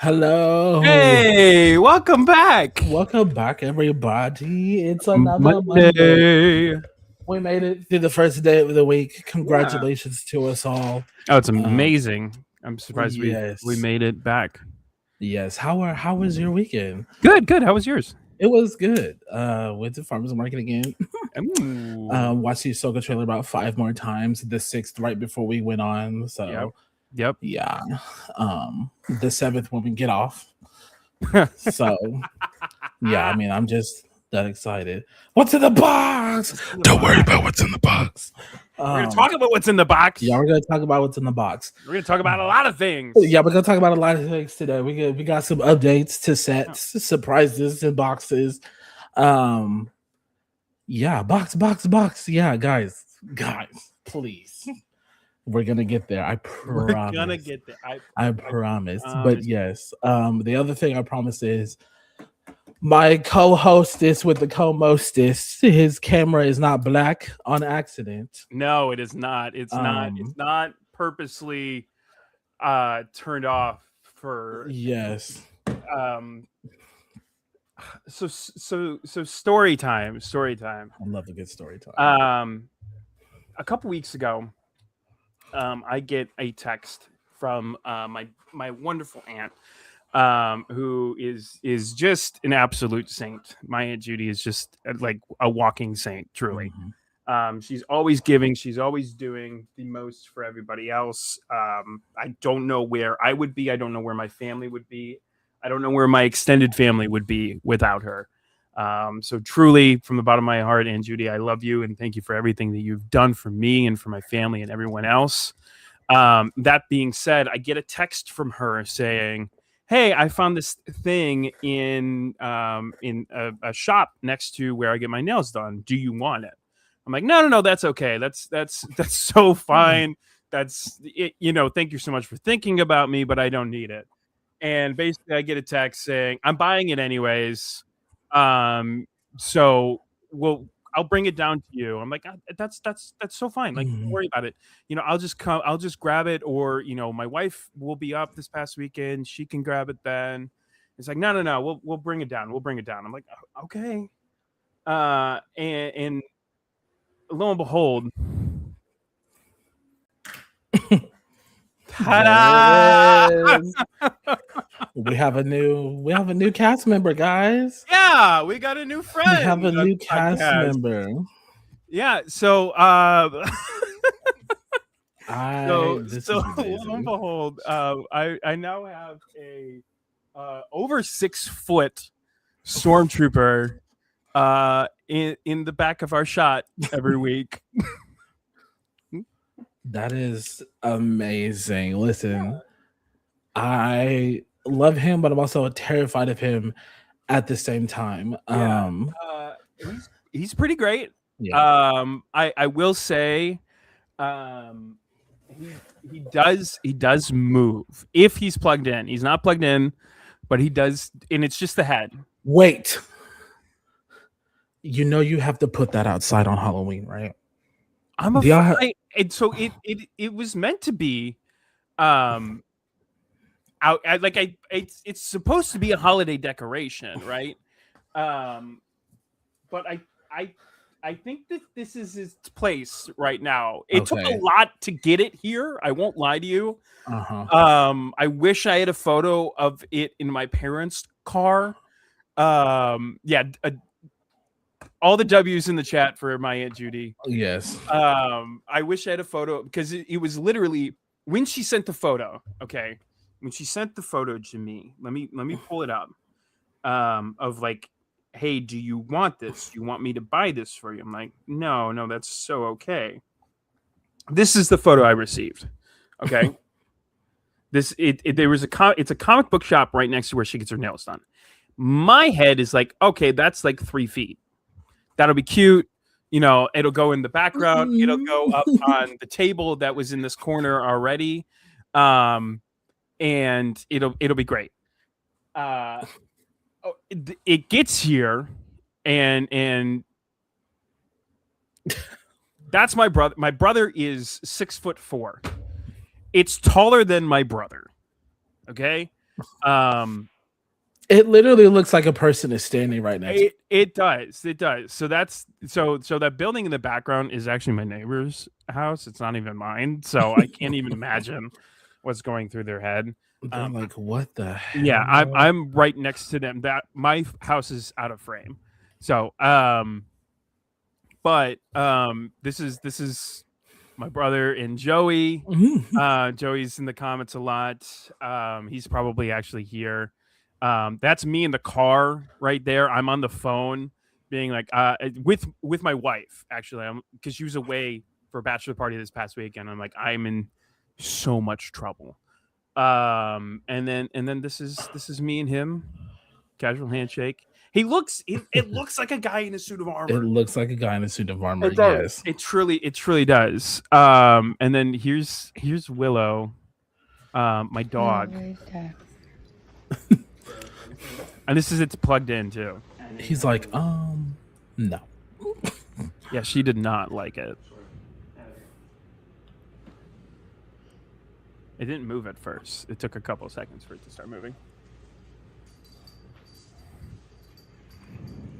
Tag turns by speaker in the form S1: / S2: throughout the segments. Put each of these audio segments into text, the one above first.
S1: Hello.
S2: Hey, welcome back.
S1: Welcome back, everybody. It's another Monday.
S2: Monday.
S1: We made it through the first day of the week.
S2: Yeah.
S1: Congratulations to us all.
S2: Oh, it's
S1: Um,
S2: amazing. I'm surprised we
S1: yes.
S2: made it back.
S1: Yes. How was your weekend?
S2: Good, good. How was yours?
S1: It was good. Went to farmers market again.
S2: Ooh.
S1: Watched the Ahsoka trailer about 5 more times. The sixth right before we went on.
S2: Yep.
S1: So
S2: Yep.
S1: yeah. The seventh when we get off. So yeah, I mean, I'm just that excited. What's in the box? Don't worry about what's in the box.
S2: We're gonna talk about what's in the box.
S1: Yeah, we're gonna talk about what's in the box.
S2: We're gonna talk about a lot of things.
S1: Yeah, we're gonna talk about a lot of things today. We got some updates to sets, surprises, and boxes. Yeah, box. Yeah, guys, please. We're gonna get there. I promise.
S2: We're gonna get there.
S1: I promise. But yes, the other thing I promise is my co-hostess with the co-mostess, his camera is not black on accident.
S2: No, it is not. It's not. It's not purposely turned off for
S1: Yes.
S2: So story time.
S1: I love a good story time.
S2: A couple weeks ago, I get a text from my wonderful aunt, who is just an absolute saint. My Aunt Judy is just like a walking saint, truly. She's always giving, she's always doing the most for everybody else. I don't know where I would be. I don't know where my family would be. I don't know where my extended family would be without her. So truly, from the bottom of my heart, Aunt Judy, I love you and thank you for everything that you've done for me and for my family and everyone else. That being said, I get a text from her saying, "Hey, I found this thing in a shop next to where I get my nails done. Do you want it?" I'm like, no, that's okay. That's so fine. That's it, thank you so much for thinking about me, but I don't need it. And basically I get a text saying, "I'm buying it anyways. So I'll bring it down to you." I'm like, that's so fine. Like, don't worry about it. I'll just grab it, or my wife will be up this past weekend. She can grab it then. It's like, no, we'll bring it down. We'll bring it down. I'm like, okay. And lo and behold, ta-da!
S1: We have a new cast member, guys.
S2: Yeah, we got a new friend.
S1: We have a new cast member.
S2: Yeah, so
S1: lo
S2: and behold, I now have a over 6 foot stormtrooper in the back of our shot every week.
S1: That is amazing. Listen, I love him, but I'm also terrified of him at the same time.
S2: He's pretty great.
S1: Yeah.
S2: I will say, he does move if he's plugged in. He's not plugged in, but he does, and it's just the head.
S1: Wait. You have to put that outside on Halloween, right?
S2: I'm afraid. So it was meant to be out, like it's supposed to be a holiday decoration, right? But I think that this is his place right now. It took a lot to get it here. I won't lie to you. I wish I had a photo of it in my parents' car. All the W's in the chat for my Aunt Judy.
S1: Yes.
S2: I wish I had a photo, because it was literally when she sent the photo. Okay, when she sent the photo to me, let me pull it up. Of like, "Hey, do you want this? Do you want me to buy this for you?" I'm like, no, that's so okay. This is the photo I received. Okay. It's a comic book shop right next to where she gets her nails done. My head is like, okay, that's like 3 feet. That'll be cute. It'll go in the background. It'll go up on the table that was in this corner already. And it'll be great. It gets here, and that's my brother. My brother is 6'4". It's taller than my brother. Okay.
S1: It literally looks like a person is standing right next to
S2: It does. So that's so that building in the background is actually my neighbor's house. It's not even mine. So I can't even imagine what's going through their head.
S1: They're like, what the
S2: Yeah,
S1: hell?
S2: I'm right next to them. That my house is out of frame. So but this is my brother and Joey. Joey's in the comments a lot. He's probably actually here. That's me in the car right there. I'm on the phone being like with my wife actually, because she was away for a bachelor party this past weekend. I'm like, I'm in so much trouble. And then this is me and him, casual handshake. It looks like a guy in a suit of armor.
S1: It looks like a guy in a suit of armor.
S2: It does.
S1: Yes,
S2: It truly does. And then here's Willow, my dog, and it's plugged in too.
S1: He's like, no.
S2: Yeah, she did not like it. It didn't move at first. It took a couple of seconds for it to start moving.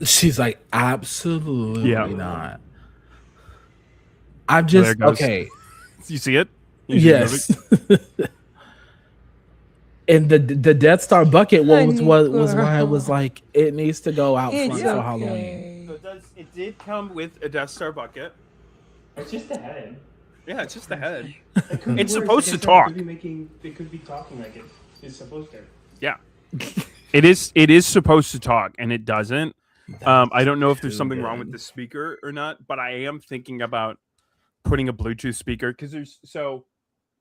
S1: She's like, absolutely not. I'm
S2: Oh,
S1: just okay.
S2: You see it?
S1: Yes. And the Death Star bucket was why I was like, it needs to go out front for Halloween.
S2: So it did come with a Death Star bucket.
S3: It's just the head.
S2: Yeah, it's just the head.
S3: It's
S2: supposed to talk.
S3: It could be talking like it's supposed to.
S2: Yeah. It is supposed to talk, and it doesn't. I don't know if there's something wrong with the speaker or not, but I am thinking about putting a Bluetooth speaker, because there's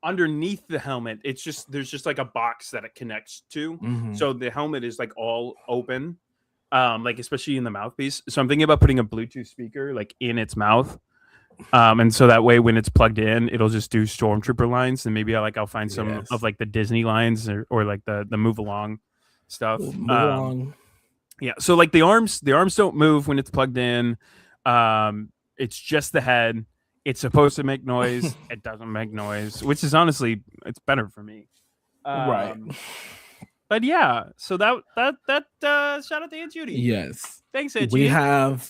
S2: underneath the helmet, there's just like a box that it connects to. So the helmet is like all open, like especially in the mouthpiece. So I'm thinking about putting a Bluetooth speaker like in its mouth. And so that way when it's plugged in, it'll just do Stormtrooper lines, and maybe I'll find some of like the Disney lines or like the move along stuff.
S1: Move along.
S2: Yeah, so like the arms don't move when it's plugged in. It's just the head. It's supposed to make noise. It doesn't make noise, which is honestly, it's better for me.
S1: Right.
S2: But yeah, so that shout out to Aunt Judy.
S1: Yes.
S2: Thanks, Aunt Judy.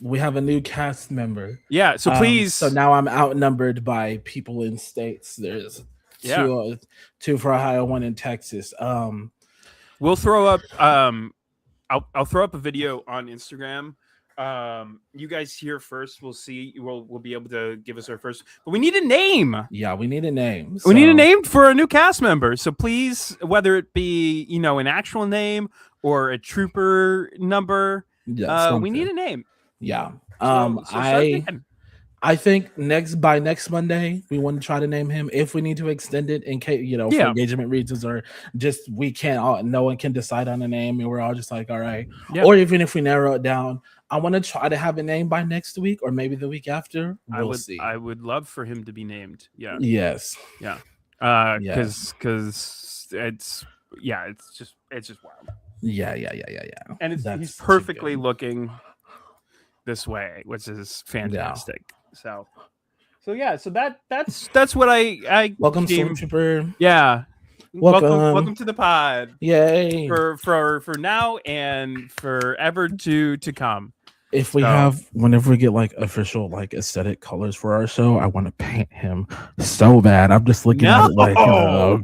S1: We have a new cast member.
S2: Yeah, so please.
S1: So now I'm outnumbered by people in states. There's two for Ohio, one in Texas.
S2: We'll throw up I'll throw up a video on Instagram. You guys here first. We'll be able to give us our first, but we need a name.
S1: Yeah, we need a name.
S2: We need a name for a new cast member. So please, whether it be an actual name or a trooper number, we need a name.
S1: Yeah.
S2: So
S1: I think by next Monday we want to try to name him. If we need to extend it in case for engagement reasons, or just no one can decide on a name and we're all just like, all right. Yeah. Or even if we narrow it down, I want to try to have a name by next week or maybe the week after. We'll see.
S2: I would love for him to be named. Yeah.
S1: Yes.
S2: Yeah. Because it's just wild.
S1: Yeah.
S2: And he's perfectly looking this way, which is fantastic. Yeah. So that's what I
S1: welcome Stormtrooper.
S2: Yeah. Welcome to the pod.
S1: Yay.
S2: For now and forever to come.
S1: Whenever we get like official like aesthetic colors for our show, I want to paint him so bad. I'm just looking at it like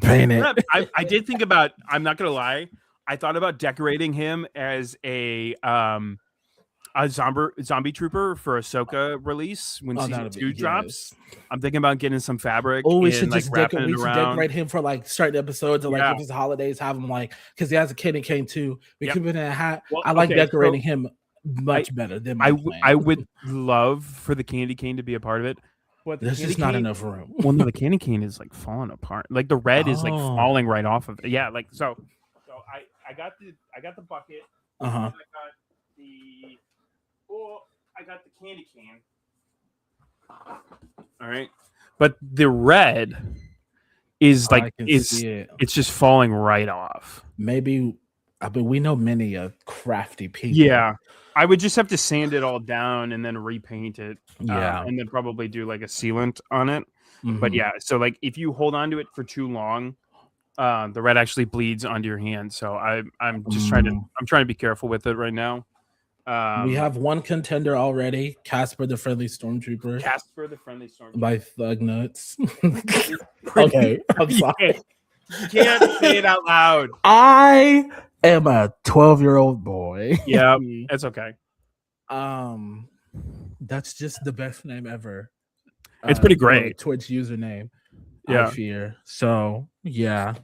S1: paint it.
S2: I did think about, I'm not gonna lie, I thought about decorating him as a zombie trooper for Ahsoka release when season 2 drops. I'm thinking about getting some fabric.
S1: Oh, we should just decorate him for like certain episodes, or like if it's holidays, have him like, because he has a candy cane too. We keep it in a hat. Well, I like decorating him much better than
S2: I would love for the candy cane to be a part of it, but
S1: there's just not enough room.
S2: Well, no, the candy cane is like falling apart. Like the red is like falling right off of it. Yeah, like so I got the bucket. I got the candy can. All right. But the red is like it's just falling right off.
S1: Maybe we know many crafty people.
S2: Yeah. I would just have to sand it all down and then repaint it.
S1: Yeah.
S2: And then probably do like a sealant on it. Mm-hmm. But yeah, so like if you hold on to it for too long, the red actually bleeds onto your hand. So I'm just trying to be careful with it right now.
S1: We have one contender already, Casper the Friendly Stormtrooper.
S2: Casper the Friendly Stormtrooper
S1: by Thug Nuts. Okay, I'm sorry.
S2: You can't say it out loud.
S1: I am a 12-year-old boy.
S2: Yeah, it's okay.
S1: That's just the best name ever.
S2: It's pretty great.
S1: Twitch username.
S2: Yeah.
S1: I fear. So yeah.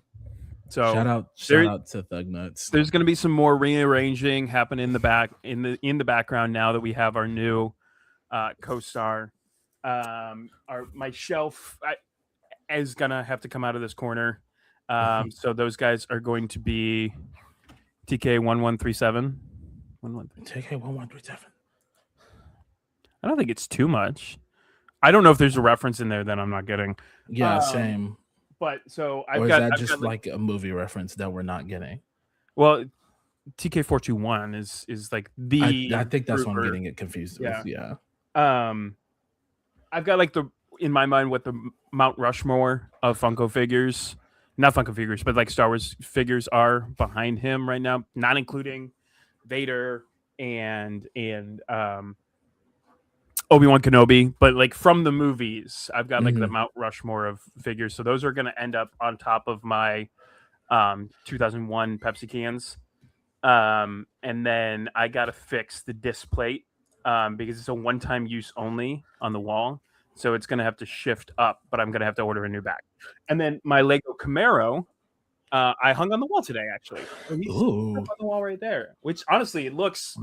S2: So
S1: shout out to Thug Nuts.
S2: There's going to be some more rearranging happen in the background now that we have our new co-star. My shelf is gonna have to come out of this corner. So those guys are going to be TK1137.
S1: TK1137.
S2: I don't think it's too much. I don't know if there's a reference in there that I'm not getting.
S1: Yeah, same.
S2: But so
S1: I've got just like a movie reference that we're not getting.
S2: Well, TK421 is like the.
S1: I think that's what I'm getting it confused with. Yeah.
S2: I've got like in my mind what the Mount Rushmore of Funko figures, not Funko figures, but like Star Wars figures are behind him right now, not including Vader and Obi-Wan Kenobi, but like from the movies, I've got like the Mount Rushmore of figures. So those are going to end up on top of my 2001 Pepsi cans. And then I got to fix the disc plate because it's a one-time use only on the wall. So it's going to have to shift up, but I'm going to have to order a new bag. And then my Lego Camaro, I hung on the wall today, actually. So he's on the wall right there, which honestly, it looks...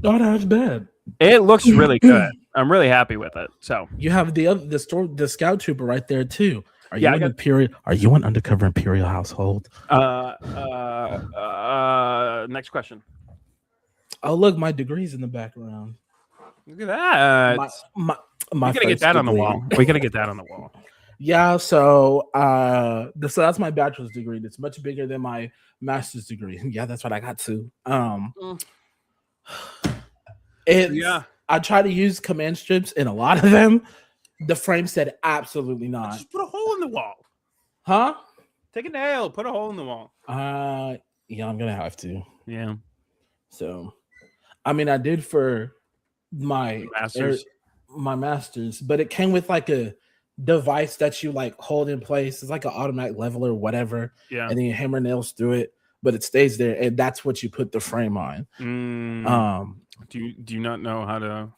S1: not as bad.
S2: It looks really good. I'm really happy with it. So
S1: you have the Scout Trooper right there too. Are you an undercover Imperial household?
S2: Next question.
S1: Oh, look, my degree's in the background.
S2: Look at that.
S1: My
S2: we gotta get that on the wall. We gotta get that on the wall.
S1: Yeah, so that's my bachelor's degree. It's much bigger than my master's degree. Yeah, that's what I got to. I try to use command strips in a lot of them. The frame said absolutely not.
S2: Just put a hole in the wall.
S1: Huh?
S2: Take a nail, put a hole in the wall.
S1: Yeah, I'm gonna have to.
S2: Yeah.
S1: So, I mean, I did for my master's, but it came with like a device that you like hold in place. It's like an automatic leveler or whatever.
S2: Yeah.
S1: And then you hammer nails through it, but it stays there, and that's what you put the frame on.
S2: Do you not know how to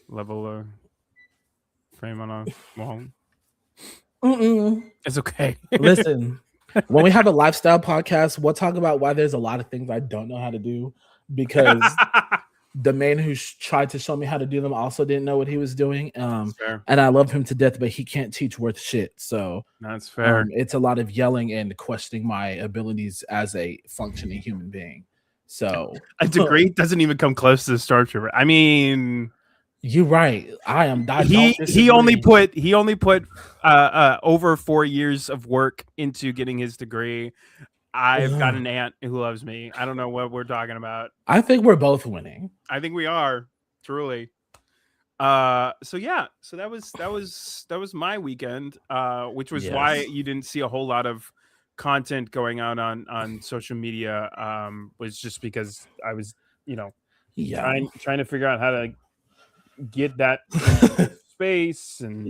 S2: level a frame on a wall? It's okay.
S1: Listen, when we have a lifestyle podcast, we'll talk about why there's a lot of things I don't know how to do because the man who tried to show me how to do them also didn't know what he was doing. And I love him to death, but he can't teach worth shit. So
S2: that's fair.
S1: It's a lot of yelling and questioning my abilities as a functioning human being. So
S2: a degree doesn't even come close to the Star Trooper. I mean,
S1: you're right.
S2: He only put over 4 years of work into getting his degree. I've got an aunt who loves me. I don't know what we're talking about.
S1: I think we're both winning.
S2: I think we are, truly. So that was my weekend, which was why you didn't see a whole lot of content going out on social media. Was just because I was, trying to figure out how to get that space and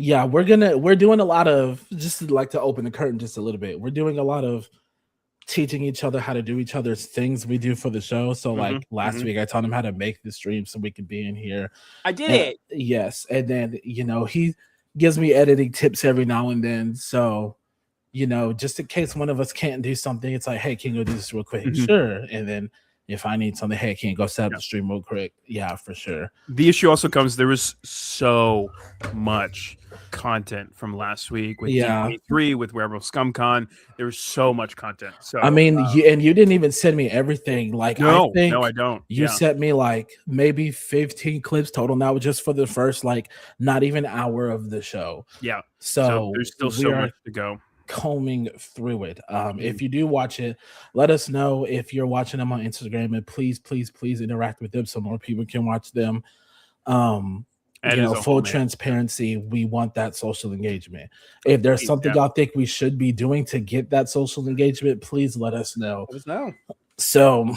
S1: we're doing a lot of, just like to open the curtain just a little bit, we're doing a lot of teaching each other how to do each other's things we do for the show. So like last week I taught him how to make the stream so we could be in here.
S2: I did it.
S1: Yes. And then he gives me editing tips every now and then. So just in case one of us can't do something, it's like, hey, can you go do this real quick? Sure. And then if I need something, hey, can you go set up the stream real quick? Yeah, for sure.
S2: The issue also comes, there was so much content from last week with D23, with Wearable ScumCon. There was so much content. So
S1: I mean, you didn't even send me everything. Like,
S2: no, I don't.
S1: You sent me like maybe 15 clips total now, just for the first not even hour of the show.
S2: Yeah.
S1: So
S2: there's still so much to go.
S1: Combing through it. If you do watch it, let us know if you're watching them on Instagram, and please interact with them so more people can watch them. full transparency. We want that social engagement. If there's something y'all think we should be doing to get that social engagement, please let us know.
S2: Let us know.
S1: So,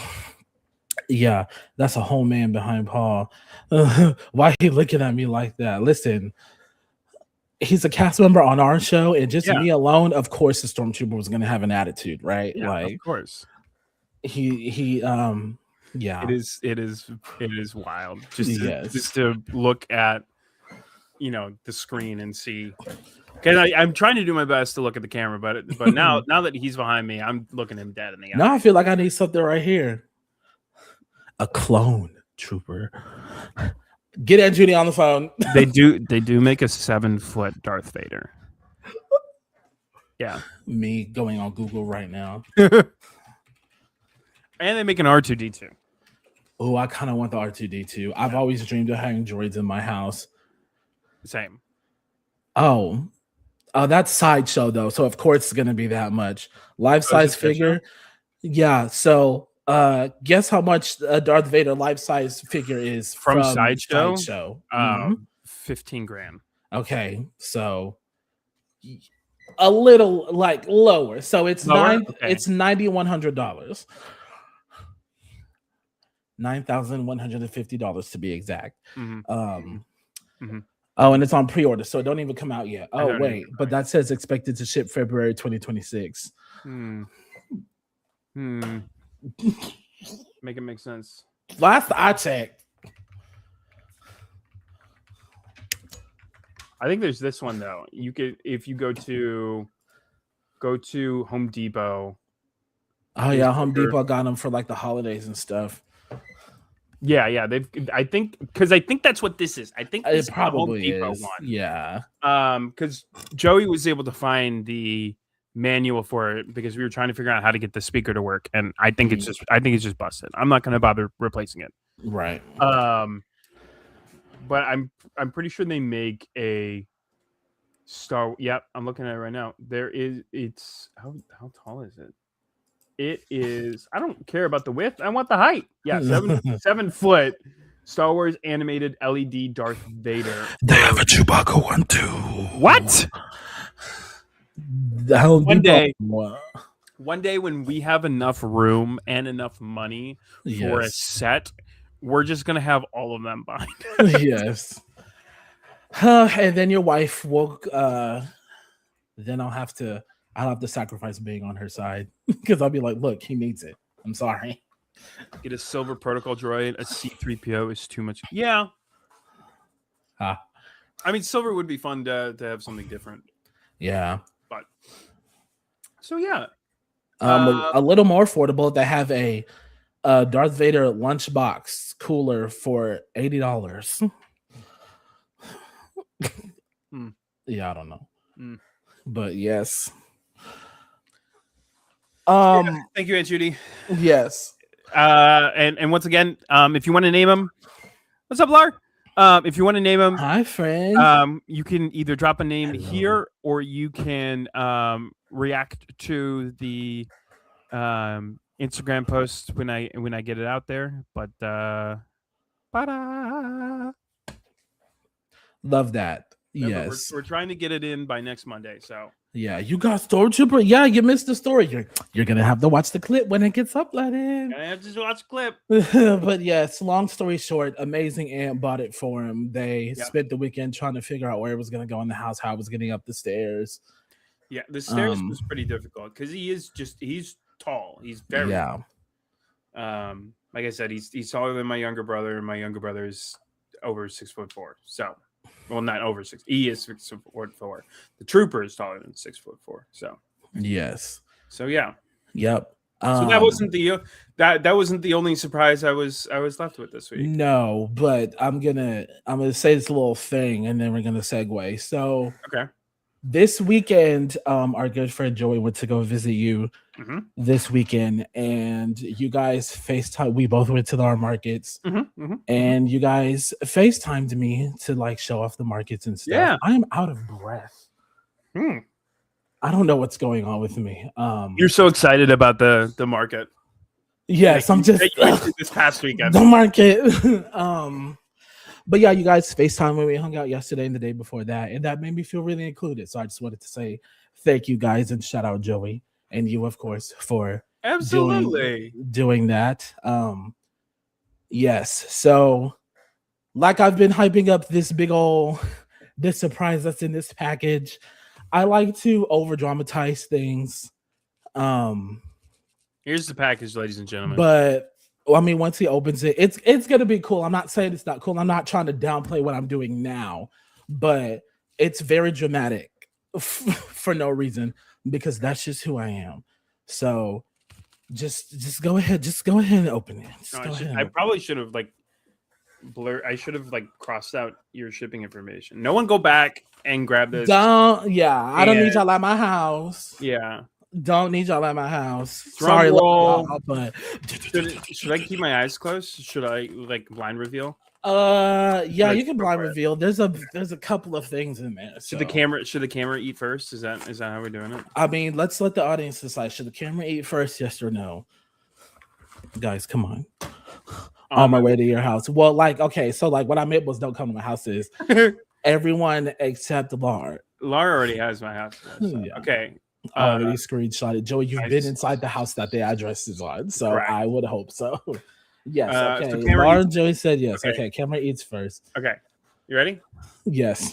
S1: yeah, that's a whole man behind Paul. Why are you looking at me like that? Listen, he's a cast member on our show, and just me alone, of course, the Stormtrooper was going to have an attitude, right?
S2: Yeah, of course.
S1: Yeah,
S2: it is wild just to look at the screen and see, because I'm trying to do my best to look at the camera, but now that he's behind me, I'm looking him dead in the eye.
S1: Now I feel like I need something right here. A clone trooper. Get Aunt Judy on the phone.
S2: They do make a 7-foot Darth Vader. Yeah,
S1: me going on Google right now.
S2: And they make an R2D2.
S1: Oh, I kind of want the R2D2. I've always dreamed of having droids in my house.
S2: Same.
S1: Oh, that's Sideshow though, so of course it's gonna be that much. Life-size figure. Yeah. So, guess how much a Darth Vader life-size figure is from Sideshow?
S2: 15 grand.
S1: Okay, so a little like lower. So it's it's $9,100. $9,150 to be exact. Oh, and it's on pre-order, so it don't even come out yet. Oh, wait, but that says expected to ship February 2026.
S2: Make it make sense.
S1: Last I checked.
S2: I think there's this one though. You could, if you go to Home Depot.
S1: Oh yeah, Home Depot got them for like the holidays and stuff.
S2: Yeah. I think that's what this is. I think this
S1: it probably
S2: is the Home
S1: is.
S2: Depot one.
S1: Yeah.
S2: Because Joey was able to find the manual for it because we were trying to figure out how to get the speaker to work, and I think it's just busted. I'm not going to bother replacing it.
S1: Right.
S2: But I'm pretty sure they make a Star. Yep, I'm looking at it right now. It's how tall is it? It is. I don't care about the width. I want the height. Yeah, 7 foot Star Wars animated LED Darth Vader.
S1: They have a Chewbacca one too.
S2: What? One day when we have enough room and enough money for a set, we're just gonna have all of them behind us.
S1: Yes. And then your wife will. Then I'll have to sacrifice being on her side because I'll be like, look, he needs it. I'm sorry.
S2: Get a silver protocol droid. A C-3PO is too much. Yeah. I mean, silver would be fun to have something different.
S1: Yeah.
S2: But so yeah.
S1: A little more affordable. They have a Darth Vader lunchbox cooler for $80. Yeah, I don't know. But yes.
S2: Thank you, Aunt Judy.
S1: Yes.
S2: And once again, if you want to name him, what's up, Lar? If you want to name him,
S1: hi, friend.
S2: You can either drop a name here or you can react to the Instagram post when I get it out there. But
S1: love that.
S2: Remember,
S1: Yes,
S2: we're trying to get it in by next Monday. So
S1: yeah, you got Stormtrooper. Yeah, you missed the story. You're gonna have to watch the clip when it gets uploaded.
S2: I have to watch the clip.
S1: But yes, long story short, amazing aunt bought it for him. They spent the weekend trying to figure out where it was gonna go in the house, how it was getting up the stairs.
S2: Yeah, the stairs was pretty difficult because he's tall. He's very tall. Like I said, he's taller than my younger brother, and my younger brother is over 6'4". So. Well, not over 6. He is 6'4". The trooper is taller than 6'4". So
S1: yes.
S2: So yeah.
S1: Yep.
S2: So that wasn't the only surprise I was left with this week.
S1: No, but I'm gonna say this little thing, and then we're gonna segue. So
S2: okay.
S1: This weekend, our good friend Joey went to go visit you this weekend, and you guys FaceTime. We both went to our markets, and you guys FaceTimed me to like show off the markets and stuff.
S2: Yeah.
S1: I am out of breath. I don't know what's going on with me.
S2: You're so excited about the market.
S1: Yes, I'm just
S2: this past weekend.
S1: The market. But yeah, you guys FaceTime when we hung out yesterday and the day before that, and that made me feel really included. So I just wanted to say thank you guys and shout out Joey and you, of course, for
S2: Absolutely
S1: doing that. Yes. So like I've been hyping up this surprise that's in this package. I like to over dramatize things.
S2: Here's the package, ladies and gentlemen.
S1: But I mean, once he opens it, it's gonna be cool. I'm not saying it's not cool. I'm not trying to downplay what I'm doing now, but it's very dramatic for no reason because that's just who I am. So just go ahead and open it.
S2: I probably should have like I should have like crossed out your shipping information. No one go back and grab this.
S1: I don't need y'all at my house.
S2: Yeah.
S1: Don't need y'all at my house.
S2: Sorry,
S1: but
S2: should I keep my eyes closed? Should I like blind reveal?
S1: You can blind reveal. There's a couple of things in there.
S2: Should the camera eat first? Is that how we're doing it?
S1: I mean, let's let the audience decide. Should the camera eat first? Yes or no? Guys, come on. On my way to your house. Well, like, okay, so like what I meant was don't come to my house is everyone except Lar.
S2: Lar already has my house. So. Yeah. Okay.
S1: Already screenshotted. Joey, you've been inside the house that the address is on, so correct. I would hope so. Yes. Okay. So Lar and Joey said yes. Okay. Camera eats first.
S2: Okay. You ready?
S1: Yes.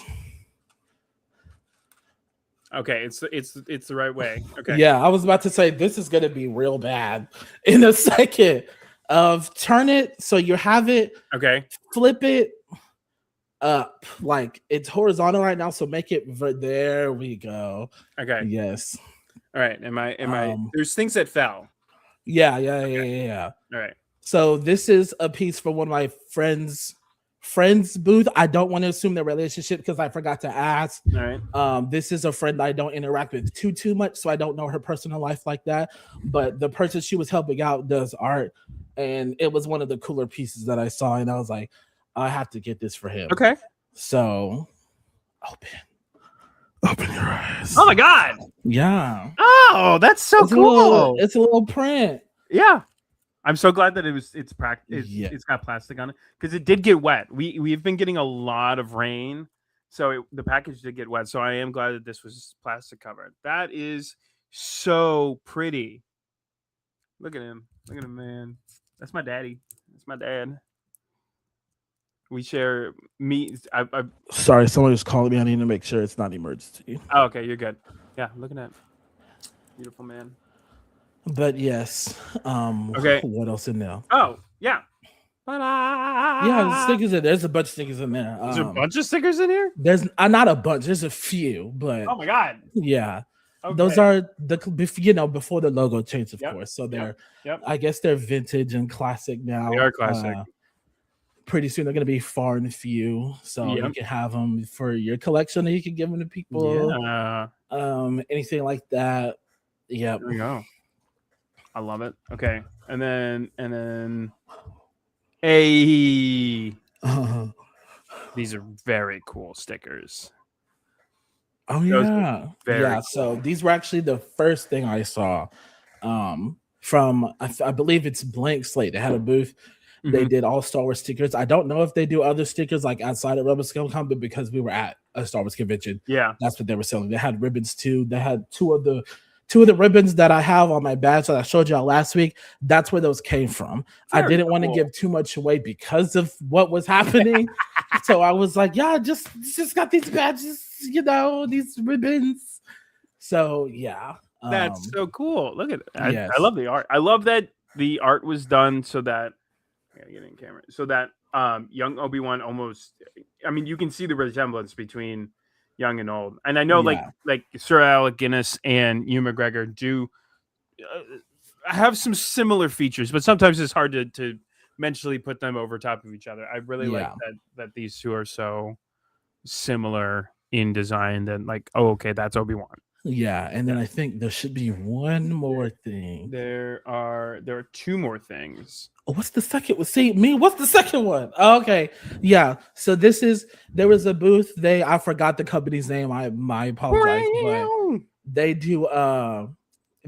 S2: Okay, it's the right way. Okay.
S1: Yeah, I was about to say this is gonna be real bad in a second. Turn it so you have it.
S2: Okay.
S1: Flip it up like it's horizontal right now. So make it there. We go.
S2: Okay.
S1: Yes.
S2: All right. Am I? There's things that fell.
S1: Yeah. All
S2: right.
S1: So this is a piece from one of my friends' booth. I don't want to assume their relationship because I forgot to ask.
S2: All right.
S1: This is a friend I don't interact with too much, so I don't know her personal life like that. But the person she was helping out does art, and it was one of the cooler pieces that I saw, and I was like, I have to get this for him.
S2: Okay.
S1: So open your eyes.
S2: Oh my god.
S1: Yeah.
S2: Oh, that's so cool.
S1: It's a little print.
S2: Yeah. I'm so glad that it's got plastic on it because it did get wet. We've been getting a lot of rain, so the package did get wet. So I am glad that this was plastic covered. That is so pretty. Look at him, man. That's my daddy. That's my dad. We share
S1: Sorry, someone was calling me. I need to make sure it's not emergency.
S2: Oh, okay, you're good. Yeah, looking at beautiful man.
S1: But yes.
S2: Okay.
S1: What else in there?
S2: Oh, yeah. Bye-bye.
S1: Yeah, the stickers in there. There's a bunch of stickers in there.
S2: There's a bunch of stickers in here?
S1: There's not a bunch, there's a few, but
S2: oh my god.
S1: Yeah. Okay. Those are before the logo changed, of course. So they're I guess they're vintage and classic now.
S2: They are classic.
S1: Pretty soon they're gonna be far and few. So you can have them for your collection and you can give them to people.
S2: Yeah.
S1: Anything like that. Yeah.
S2: There we go. I love it. Okay. And then these are very cool stickers.
S1: Oh yeah. Cool. So these were actually the first thing I saw from I believe it's Blank Slate. They had a booth. Mm-hmm. They did all Star Wars stickers. I don't know if they do other stickers like outside of Rebel Scale Con, but because we were at a Star Wars convention, that's what they were selling. They had ribbons too. They had two of the ribbons that I have on my badge that I showed y'all last week. That's where those came from. I didn't want to give too much away because of what was happening. So I was like, yeah, just got these badges, these ribbons. So yeah.
S2: That's so cool. Look at it. I love the art. I love that the art was done so that I gotta get in camera. So that young Obi-Wan almost, I mean, you can see the resemblance between young and old. And I know like Sir Alec Guinness and Ewan McGregor do have some similar features, but sometimes it's hard to mentally put them over top of each other. I really like that these two are so similar in design that like, oh, okay, that's Obi-Wan.
S1: Yeah, and then I think there should be one more thing.
S2: There are two more things.
S1: Oh, what's the second one? See, what's the second one? Oh, okay. Yeah. So there was a booth. I forgot the company's name. I apologize, but they do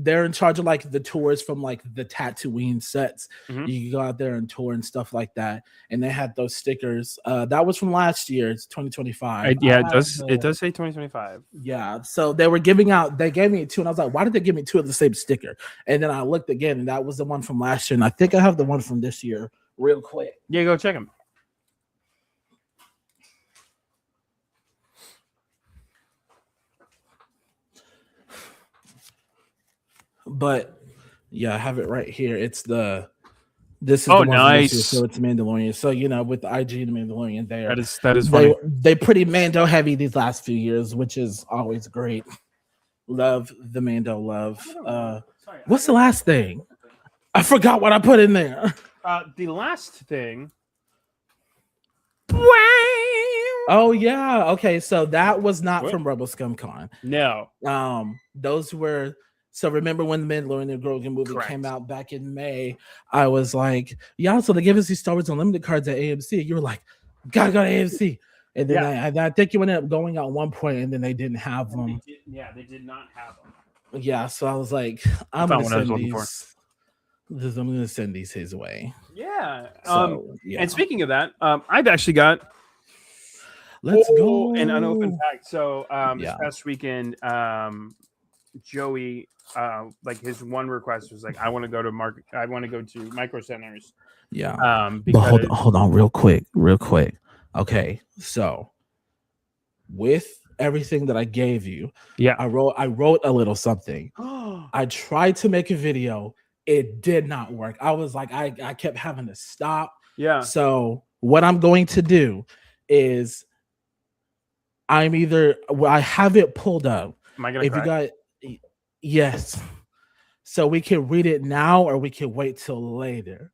S1: they're in charge of like the tours from like the Tatooine sets.
S2: Mhm.
S1: You can go out there and tour and stuff like that. And they had those stickers. That was from last year. It's 2025.
S2: Yeah, it does say 2025.
S1: Yeah. So they were giving out. They gave me 2, and I was like, why did they give me 2 of the same sticker? And then I looked again, and that was the one from last year. And I think I have the one from this year. Real quick.
S2: Yeah, go check them.
S1: But yeah, I have it right here. This is the
S2: Oh,
S1: one from
S2: nice.
S1: this year, so it's Mandalorian. So with the IG and Mandalorian there.
S2: That is funny.
S1: They pretty Mando heavy these last few years, which is always great. Love the Mando love. What's the last thing? I forgot what I put in there.
S2: The last thing.
S1: Oh yeah. Okay, so that was not from Rebel Scum Con.
S2: No.
S1: Those were. So remember when the Mandalorian the Grogu movie came out back in May? I was like, yeah. So they gave us these Star Wars Unlimited cards at AMC. You were like, gotta go to AMC. And then I think you ended up going at one point, and then they didn't have them.
S2: They did not have them.
S1: Yeah, so I was like, I'm gonna send these his way.
S2: Yeah.
S1: So, yeah.
S2: And speaking of that, I've actually got
S1: go
S2: an unopened pack. So this past weekend, Joey, like his one request was like, I want to go to Micro Centers.
S1: Yeah.
S2: Because...
S1: But hold on, real quick. Okay, so with everything that I gave you, I wrote a little something. I tried to make a video. It did not work. I was like, I kept having to stop.
S2: Yeah.
S1: So what I'm going to do is I have it pulled up.
S2: Am I gonna cry?
S1: Yes. So we can read it now, or we can wait till later.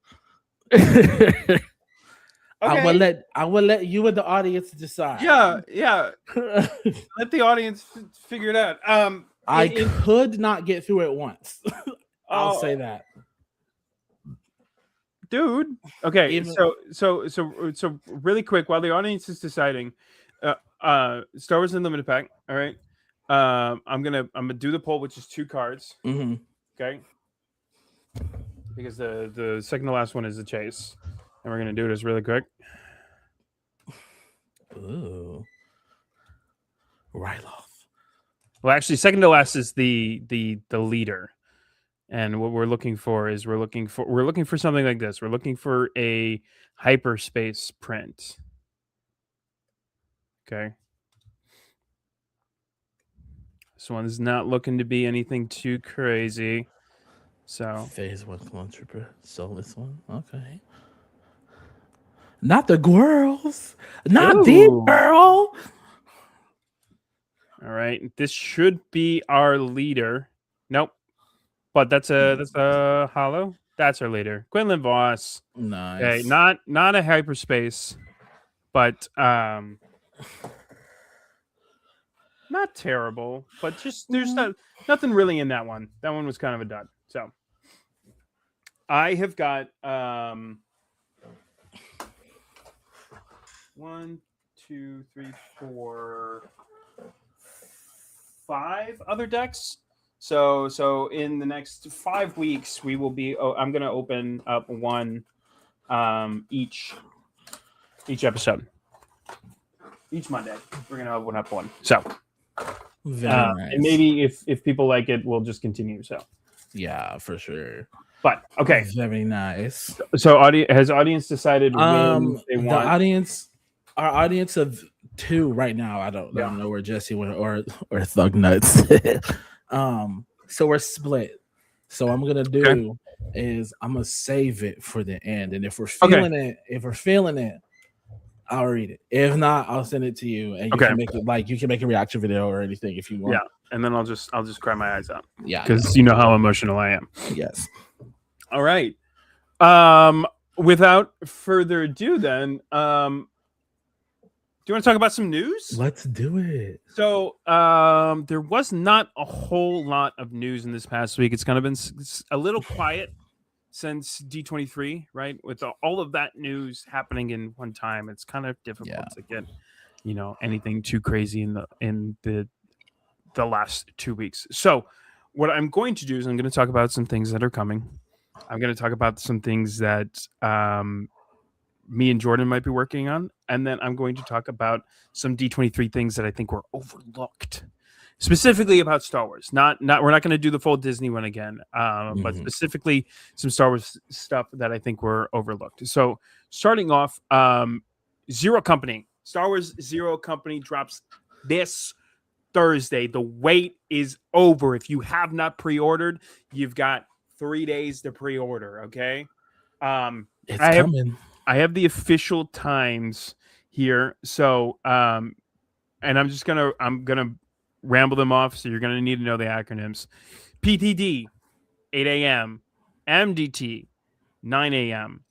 S2: Okay.
S1: I will let you and the audience decide.
S2: Yeah. Let the audience figure it out.
S1: I could not get through it once. I'll say that.
S2: Dude. Okay. So really quick, while the audience is deciding, Star Wars Unlimited pack. All right. I'm gonna do the poll, which is 2 cards.
S1: Mm-hmm.
S2: Okay. Because the second to last one is the chase. And we're gonna do this really quick.
S1: Ooh. Right off.
S2: Well, actually, second to last is the leader. And what we're looking for is we're looking for something like this. We're looking for a hyperspace print. Okay. This one's not looking to be anything too crazy. So
S1: Phase 1 Clone Trooper. So this one. Okay. Not the girls. Not the girl.
S2: All right. This should be our leader. Nope. But that's a hollow. That's our leader. Quinlan Voss.
S1: Nice.
S2: Okay, not a hyperspace, but not terrible. But just there's nothing really in that one. That one was kind of a dud. So I have got 1, 2, 3, 4, 5 other decks. So in the next 5 weeks, we will be. I'm going to open up one each episode. Each Monday, we're going to open up one. So,
S1: nice.
S2: And maybe if people like it, we'll just continue. So,
S1: yeah, for sure.
S2: But okay,
S1: very nice.
S2: So, has audience decided when they want?
S1: Our audience of 2 right now. I don't know where Jesse went or Thug Nuts. So we're split. So I'm gonna do is I'm gonna save it for the end, and if we're feeling it, I'll read it. If not, I'll send it to you, and you can make it you can make a reaction video or anything if you want.
S2: Yeah, and then I'll just cry my eyes out.
S1: Yeah,
S2: because you know how emotional I am.
S1: Yes.
S2: All right. Without further ado, then, do you want to talk about some news?
S1: Let's do it.
S2: So, there was not a whole lot of news in this past week. It's kind of been a little quiet since D23, right? With all of that news happening in one time, it's kind of difficult to get, anything too crazy in the last 2 weeks. So, what I'm going to do is I'm going to talk about some things that are coming. I'm going to talk about some things that me and Jordan might be working on, and then I'm going to talk about some D23 things that I think were overlooked, specifically about Star Wars. Not we're not going to do the full Disney one again, but specifically some Star Wars stuff that I think were overlooked. So starting off, Zero Company, Star Wars Zero Company drops this Thursday. The wait is over. If you have not pre-ordered, you've got 3 days to pre-order. Okay.
S1: It's coming.
S2: I have the official times here. So, and I'm gonna ramble them off. So you're gonna need to know the acronyms. PTD, 8 a.m. MDT, 9 a.m.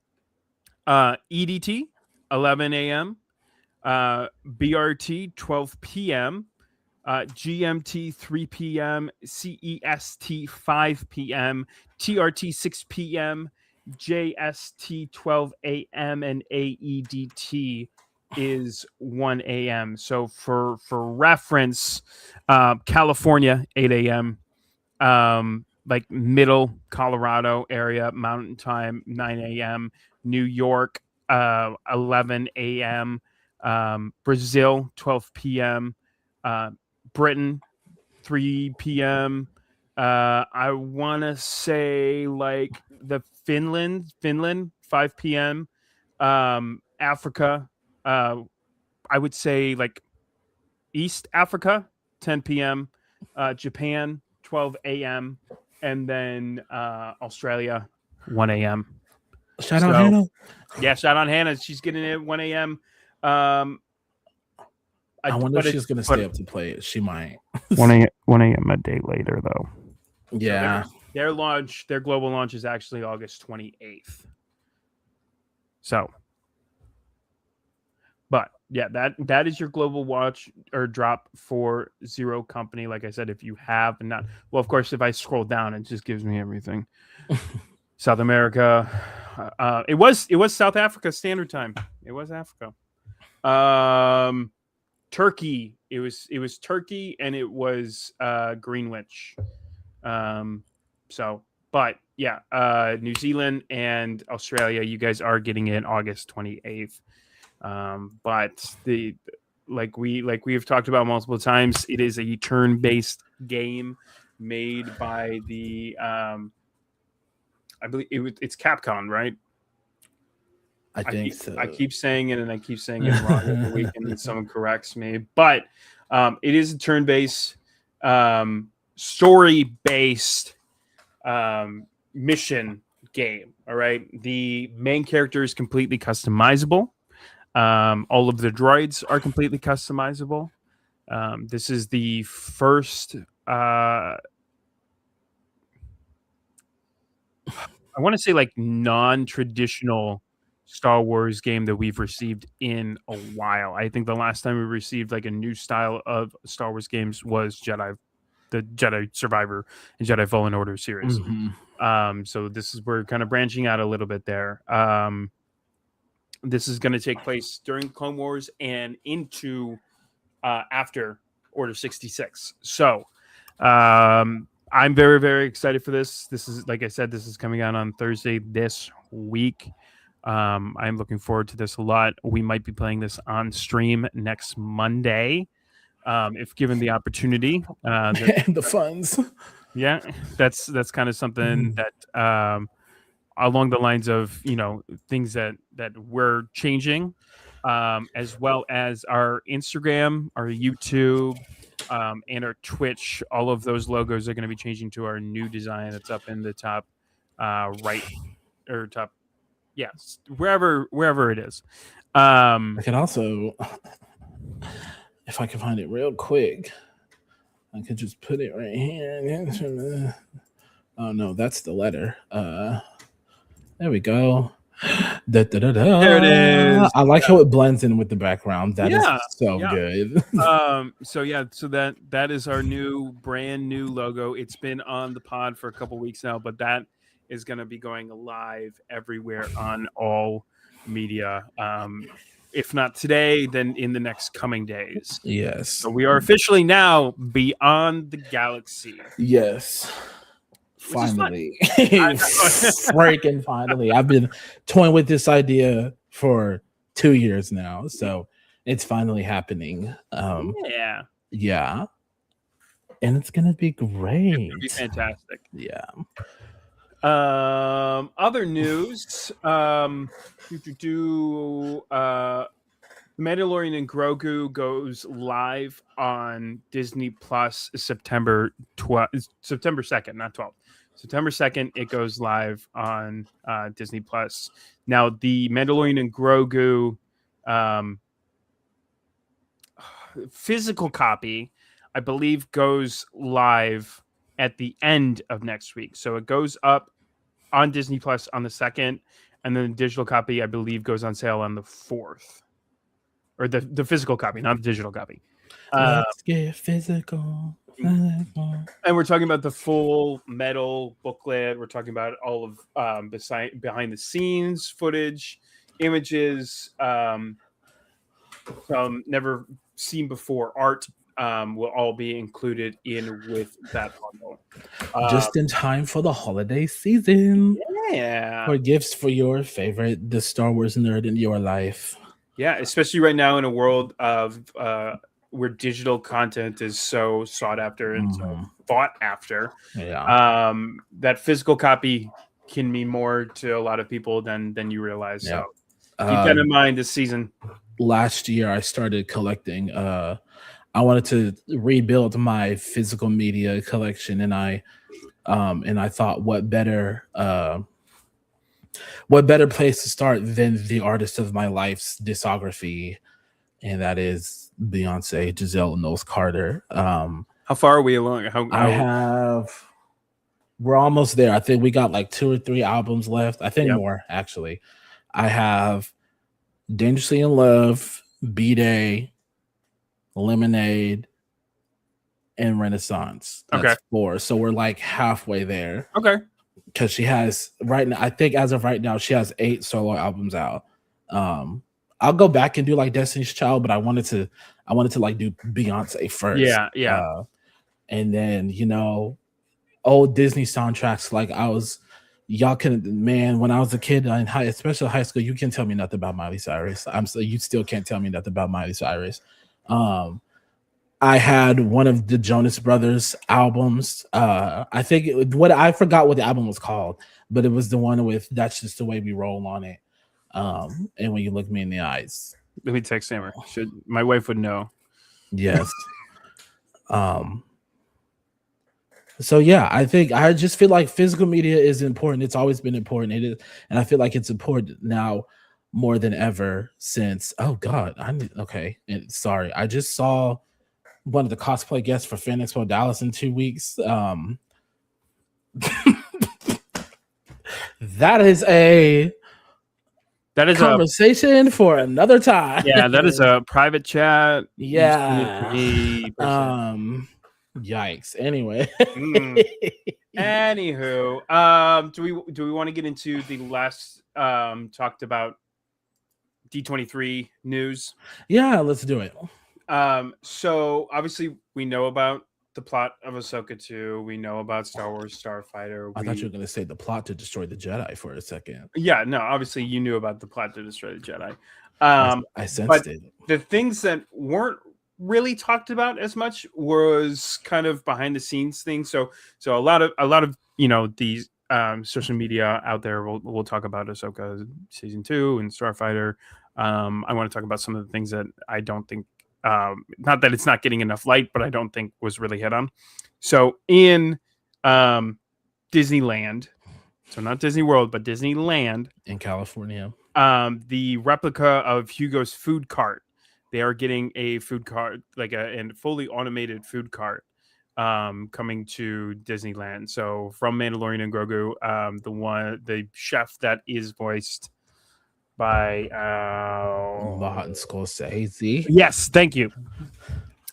S2: EDT, 11 a.m. BRT, 12 p.m. GMT 3 p.m., CEST 5 p.m., TRT 6 p.m., JST 12 a.m., and AEDT is 1 a.m. So for reference, California 8 a.m., like middle Colorado area, Mountain Time 9 a.m., New York 11 a.m., Brazil 12 p.m., Britain 3 p.m. I want to say like the Finland 5 p.m. Africa, I would say like East Africa 10 p.m. Japan 12 a.m. and then Australia 1 a.m.
S1: Shout out Hannah.
S2: Yeah, shout out Hannah. She's getting it at 1 a.m.
S1: I wonder if she's going to stay up to play it. She might.
S2: 1 a.m. a day later, though.
S1: Yeah.
S2: So their global launch is actually August 28th. So, but yeah, that is your global watch or drop for Zero Company. Like I said, if you have not, well, of course, if I scroll down, it just gives me everything. South America. It was South Africa Standard Time. It was Africa. Turkey. It was Turkey and it was Greenwich. So, but yeah, New Zealand and Australia, you guys are getting it August 28th. But like we have talked about multiple times, it is a turn-based game made by the I believe it's Capcom, right?
S1: I think so.
S2: I keep saying it and I keep saying it wrong every week, and then someone corrects me. But it is a turn-based, story-based mission game. All right. The main character is completely customizable. All of the droids are completely customizable. This is the first. I want to say like non-traditional Star Wars game that we've received in a while. I think the last time we received like a new style of Star Wars games was the Jedi Survivor and Jedi Fallen Order series. Mm-hmm. So we're kind of branching out a little bit there. This is going to take place during Clone Wars and into after Order 66. So I'm very, very excited for this. This is, like I said, this is coming out on Thursday this week. I'm looking forward to this a lot. We might be playing this on stream next Monday, if given the opportunity
S1: and the funds.
S2: Yeah, that's kind of something that along the lines of things that we're changing, as well as our Instagram, our YouTube, and our Twitch. All of those logos are going to be changing to our new design that's up in the top right or top. Yes, wherever it is.
S1: I can also, if I can find it real quick, I could just put it right here. Oh no, that's the letter. There we go. There
S2: it is.
S1: I like how it blends in with the background. That is so good.
S2: So that is our brand new logo. It's been on the pod for a couple weeks now, but that is going to be going live everywhere on all media. if not today, then in the next coming days.
S1: Yes.
S2: So we are officially now beyond the galaxy.
S1: Yes. Finally.
S2: Freaking
S1: finally. I've been toying with this idea for 2 years now. So it's finally happening. Yeah. And it's gonna be great. It's gonna
S2: be fantastic.
S1: Yeah.
S2: Other news. Mandalorian and Grogu goes live on Disney Plus September 2nd, not 12th. September 2nd, it goes live on Disney Plus. Now, the Mandalorian and Grogu physical copy, I believe, goes live at the end of next week. So it goes up on Disney Plus on the 2nd, and then the digital copy, I believe, goes on sale on the 4th. Or the physical copy, not the digital copy.
S1: Let's get physical.
S2: And we're talking about the full metal booklet. We're talking about all of behind the scenes footage, images, some never seen before art will all be included in with that bundle.
S1: Just in time for the holiday season.
S2: Yeah.
S1: For gifts for your favorite, the Star Wars nerd in your life.
S2: Yeah, especially right now in a world of where digital content is so sought after and so fought after.
S1: Yeah.
S2: That physical copy can mean more to a lot of people than you realize. Yeah. So keep that in mind this season.
S1: Last year I started collecting. I wanted to rebuild my physical media collection, and I thought what better place to start than the artist of my life's discography, and that is Beyonce, Giselle Knowles Carter.
S2: How far are we along?
S1: We're almost there. I think we got like 2 or 3 albums left. I think more, actually. I have Dangerously in Love, B-Day, Lemonade, and Renaissance. That's 4. So we're like halfway there.
S2: Okay.
S1: Because she has right now, I think as of right now, she has 8 solo albums out. I'll go back and do like Destiny's Child, but I wanted to like do Beyonce first.
S2: Yeah.
S1: And then, old Disney soundtracks. Like when I was a kid in especially high school, you can't tell me nothing about Miley Cyrus. You still can't tell me nothing about Miley Cyrus. I had one of the Jonas Brothers albums. I forgot what the album was called, but it was the one with "That's Just the Way We Roll" on it. And When You Look Me in the Eyes.
S2: Let me text Hammer. My wife would know.
S1: Yes. So yeah, I just feel like physical media is important. It's always been important. It is, and I feel like it's important now more than ever since. Oh God, sorry. I just saw one of the cosplay guests for Fan Expo Dallas in 2 weeks. That is a conversation for another time.
S2: Yeah, that is a private chat.
S1: Yeah. Yikes. Anyway.
S2: Anywho, do we want to get into the last talked about D23 news?
S1: Yeah, let's do it.
S2: So obviously we know about the plot of Ahsoka 2. We know about Star Wars Starfighter.
S1: I thought you were going to say the plot to destroy the Jedi for a second.
S2: Yeah, no, obviously you knew about the plot to destroy the Jedi.
S1: I sensed it.
S2: The things that weren't really talked about as much was kind of behind the scenes things. So a lot of these social media out there will talk about Ahsoka season 2 and Starfighter. I want to talk about some of the things that I don't think. Not that it's not getting enough light, but I don't think was really hit on. So in Disneyland, so not Disney World, but Disneyland
S1: in California,
S2: the replica of Hugo's food cart, they are getting a food cart, like a fully automated food cart, coming to Disneyland. So from Mandalorian and Grogu, the chef that is voiced by
S1: Martin Scorsese.
S2: Yes, thank you.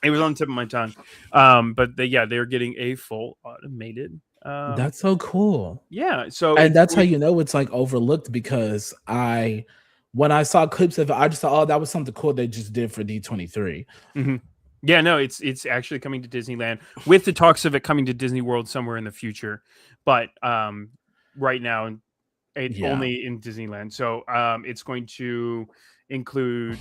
S2: It was on the tip of my tongue. But they're getting a full automated.
S1: That's so cool.
S2: Yeah. So
S1: and that's how you know it's like overlooked, because I when I saw clips of it, I just thought, oh, that was something cool they just did for D23.
S2: Mm-hmm. Yeah, no, it's actually coming to Disneyland with the talks of it coming to Disney World somewhere in the future, but right now it's only in Disneyland. So it's going to include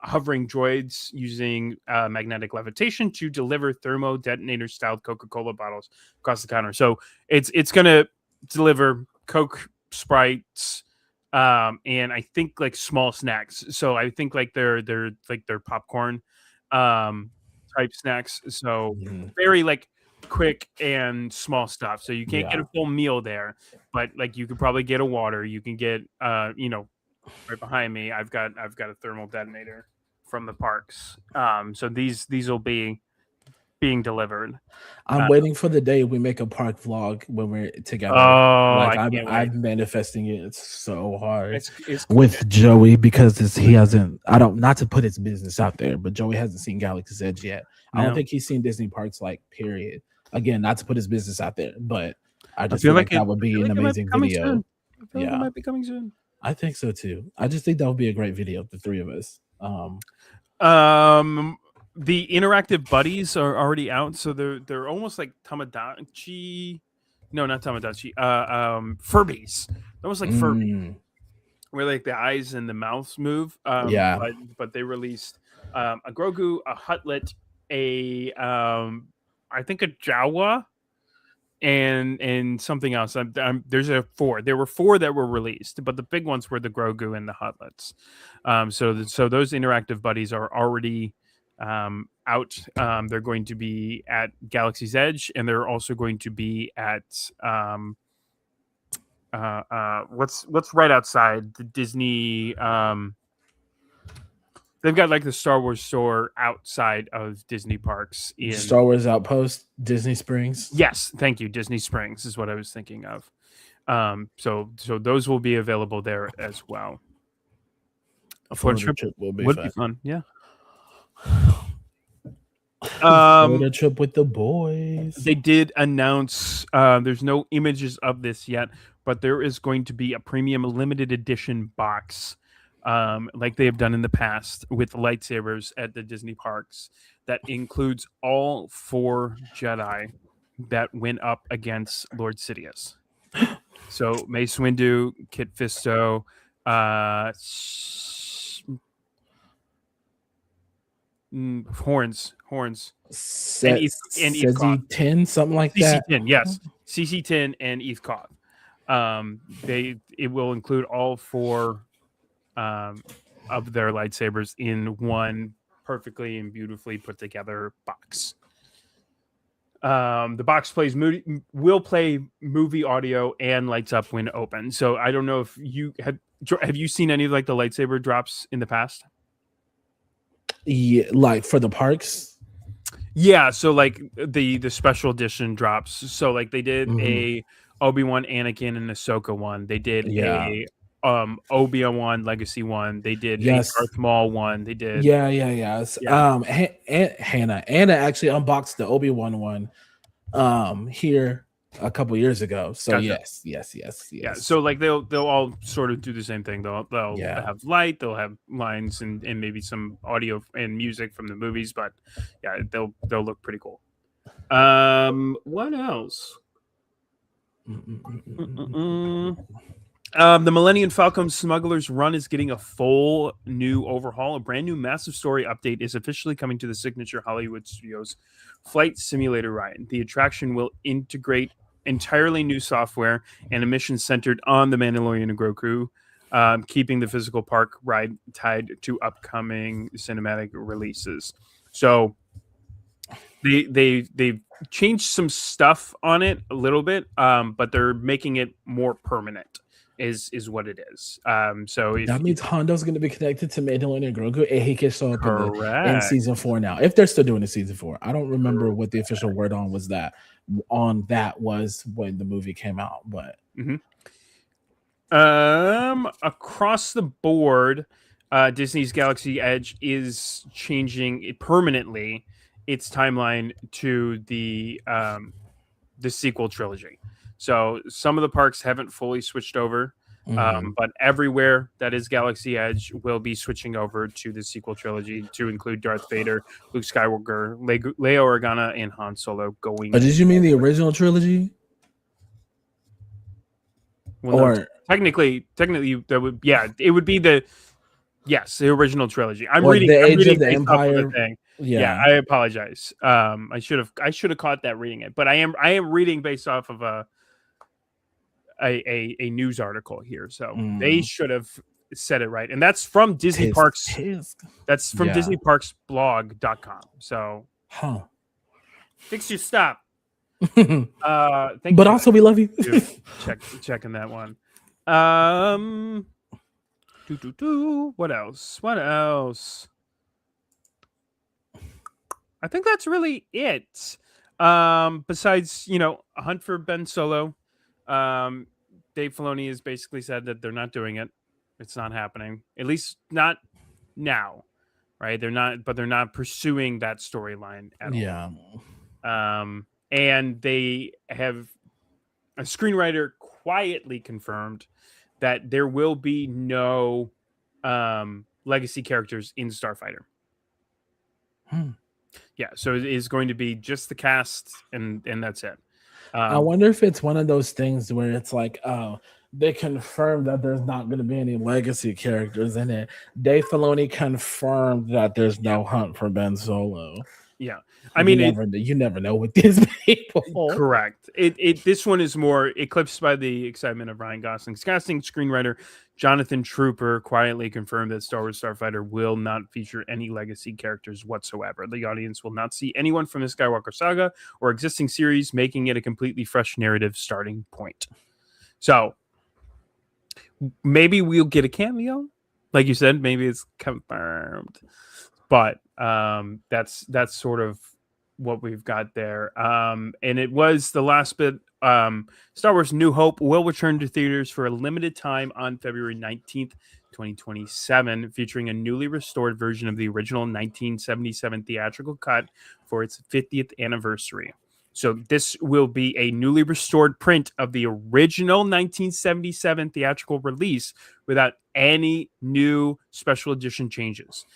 S2: hovering droids using magnetic levitation to deliver thermo detonator styled Coca-Cola bottles across the counter. So it's going to deliver Coke, Sprites, and I think like small snacks. So I think like they're popcorn type snacks. So very like quick and small stuff. So you can't get a full meal there, but like you could probably get a water. You can get right behind me. I've got a thermal detonator from the parks. So these will be being delivered.
S1: I'm waiting for the day we make a park vlog when we're together.
S2: Oh,
S1: like
S2: I'm
S1: manifesting it. It's so hard
S2: it's
S1: with Joey because he hasn't. I don't, not to put his business out there, but Joey hasn't seen Galaxy's Edge yet. I don't think he's seen Disney parks, like, period. Again, not to put his business out there, but I just feel like that would be an amazing video.
S2: Soon. I feel like it might be coming soon.
S1: I think so too. I just think that would be a great video, the three of us.
S2: The interactive buddies are already out, so they're almost like Tamagotchi. No, not Tamagotchi. Furbies. Almost like Furby, where like the eyes and the mouths move. But they released a Grogu, a Hutlet, I think a Jawa, and something else. There's there were 4 that were released, but the big ones were the Grogu and the Hutlets. So those interactive buddies are already out. They're going to be at Galaxy's Edge, and they're also going to be at what's right outside the Disney. They've got like the Star Wars store outside of Disney parks. In
S1: Star Wars Outpost, Disney Springs.
S2: Yes, thank you. Disney Springs is what I was thinking of. So those will be available there as well. A Florida trip would be fun. Yeah.
S1: Florida trip with the boys.
S2: They did announce. There's no images of this yet, but there is going to be a premium limited edition box. Like they have done in the past with lightsabers at the Disney parks, that includes all 4 Jedi that went up against Lord Sidious. So Mace Windu, Kit Fisto, horns, and
S1: Eth 10, something like that.
S2: CC10, yes, CC10 and Eth Koth. It will include all 4 of their lightsabers in one perfectly and beautifully put together box. The box will play movie audio and lights up when open. So I don't know if you have you seen any of like the lightsaber drops in the past?
S1: Yeah, like for the parks.
S2: Yeah, so like the special edition drops. So like they did a Obi-Wan, Anakin, and Ahsoka one. They did a Obi-Wan Legacy one. They did a Darth Maul one. They did Hannah actually unboxed the Obi-Wan one here a couple years ago. So gotcha. yes. Yeah, so like they'll all sort of do the same thing. They'll have light, they'll have lines and maybe some audio and music from the movies, but yeah, they'll look pretty cool. What else? The Millennium Falcon Smuggler's Run is getting a full new overhaul. A brand new massive story update is officially coming to the signature Hollywood Studios flight simulator ride. The attraction will integrate entirely new software and a mission centered on the Mandalorian and Grogu, keeping the physical park ride tied to upcoming cinematic releases. So they've changed some stuff on it a little bit, but they're making it more permanent. Is what it is. So
S1: that means Hondo's going to be connected to Mandalorian and Grogu, and he can show up in season 4 now. If they're still doing a season 4, I don't remember what the official word was when the movie came out. But
S2: across the board, Disney's Galaxy Edge is changing it permanently its timeline to the sequel trilogy. So some of the parks haven't fully switched over. But everywhere that is Galaxy Edge will be switching over to the sequel trilogy to include Darth Vader, Luke Skywalker, Leia Organa, and Han Solo going.
S1: Did you mean the original trilogy?
S2: Well, or no, technically, that would it would be the original trilogy. I'm reading
S1: the Age
S2: of
S1: the Empire.
S2: Of the thing. Yeah, I apologize. I should have caught that reading it, but I am reading based off of a news article here, so they should have said it right, and that's from Disney Parks. That's from DisneyParksBlog.com. So, fix your stop.
S1: But also, we love you.
S2: Checking that one. What else? I think that's really it. Besides, A Hunt for Ben Solo. Dave Filoni has basically said that they're not doing it. It's not happening. At least not now, right? They're not pursuing that storyline at all. And they have a screenwriter quietly confirmed that there will be no legacy characters in Starfighter. Yeah, so it is going to be just the cast, and that's it.
S1: I wonder if it's one of those things where it's like, they confirmed that there's not going to be any legacy characters in it. Dave Filoni confirmed that there's no Hunt for Ben Solo.
S2: Yeah, I mean,
S1: you never know with these people.
S2: Correct. This one is more eclipsed by the excitement of Ryan Gosling's casting. Screenwriter Jonathan Trooper quietly confirmed that Star Wars Starfighter will not feature any legacy characters whatsoever. The audience will not see anyone from the Skywalker saga or existing series, making it a completely fresh narrative starting point. So maybe we'll get a cameo, like you said. Maybe it's confirmed, but that's sort of what we've got there. And it was the last bit. Star Wars New Hope will return to theaters for a limited time on February 19th, 2027, featuring a newly restored version of the original 1977 theatrical cut for its 50th anniversary. So this will be a newly restored print of the original 1977 theatrical release without any new special edition changes.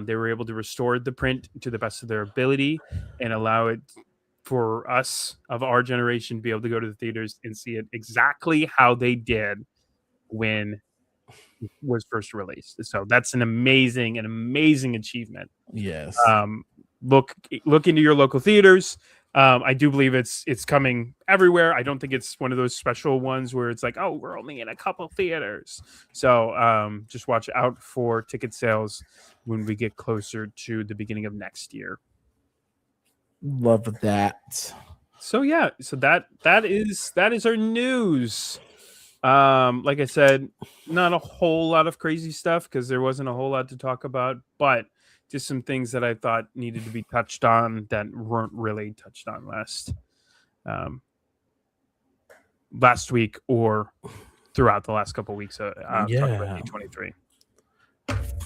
S2: They were able to restore the print to the best of their ability and allow it for us of our generation to be able to go to the theaters and see it exactly how they did when it was first released. So that's an amazing achievement.
S1: Yes.
S2: Look into your local theaters. I do believe it's coming everywhere. I don't think it's one of those special ones where it's like, oh, we're only in a couple theaters. So just watch out for ticket sales when we get closer to the beginning of next year.
S1: Love that.
S2: So yeah, so that is our news. Like I said, not a whole lot of crazy stuff because there wasn't a whole lot to talk about, but just some things that I thought needed to be touched on that weren't really touched on last week or throughout the last couple of weeks. Talking about D23.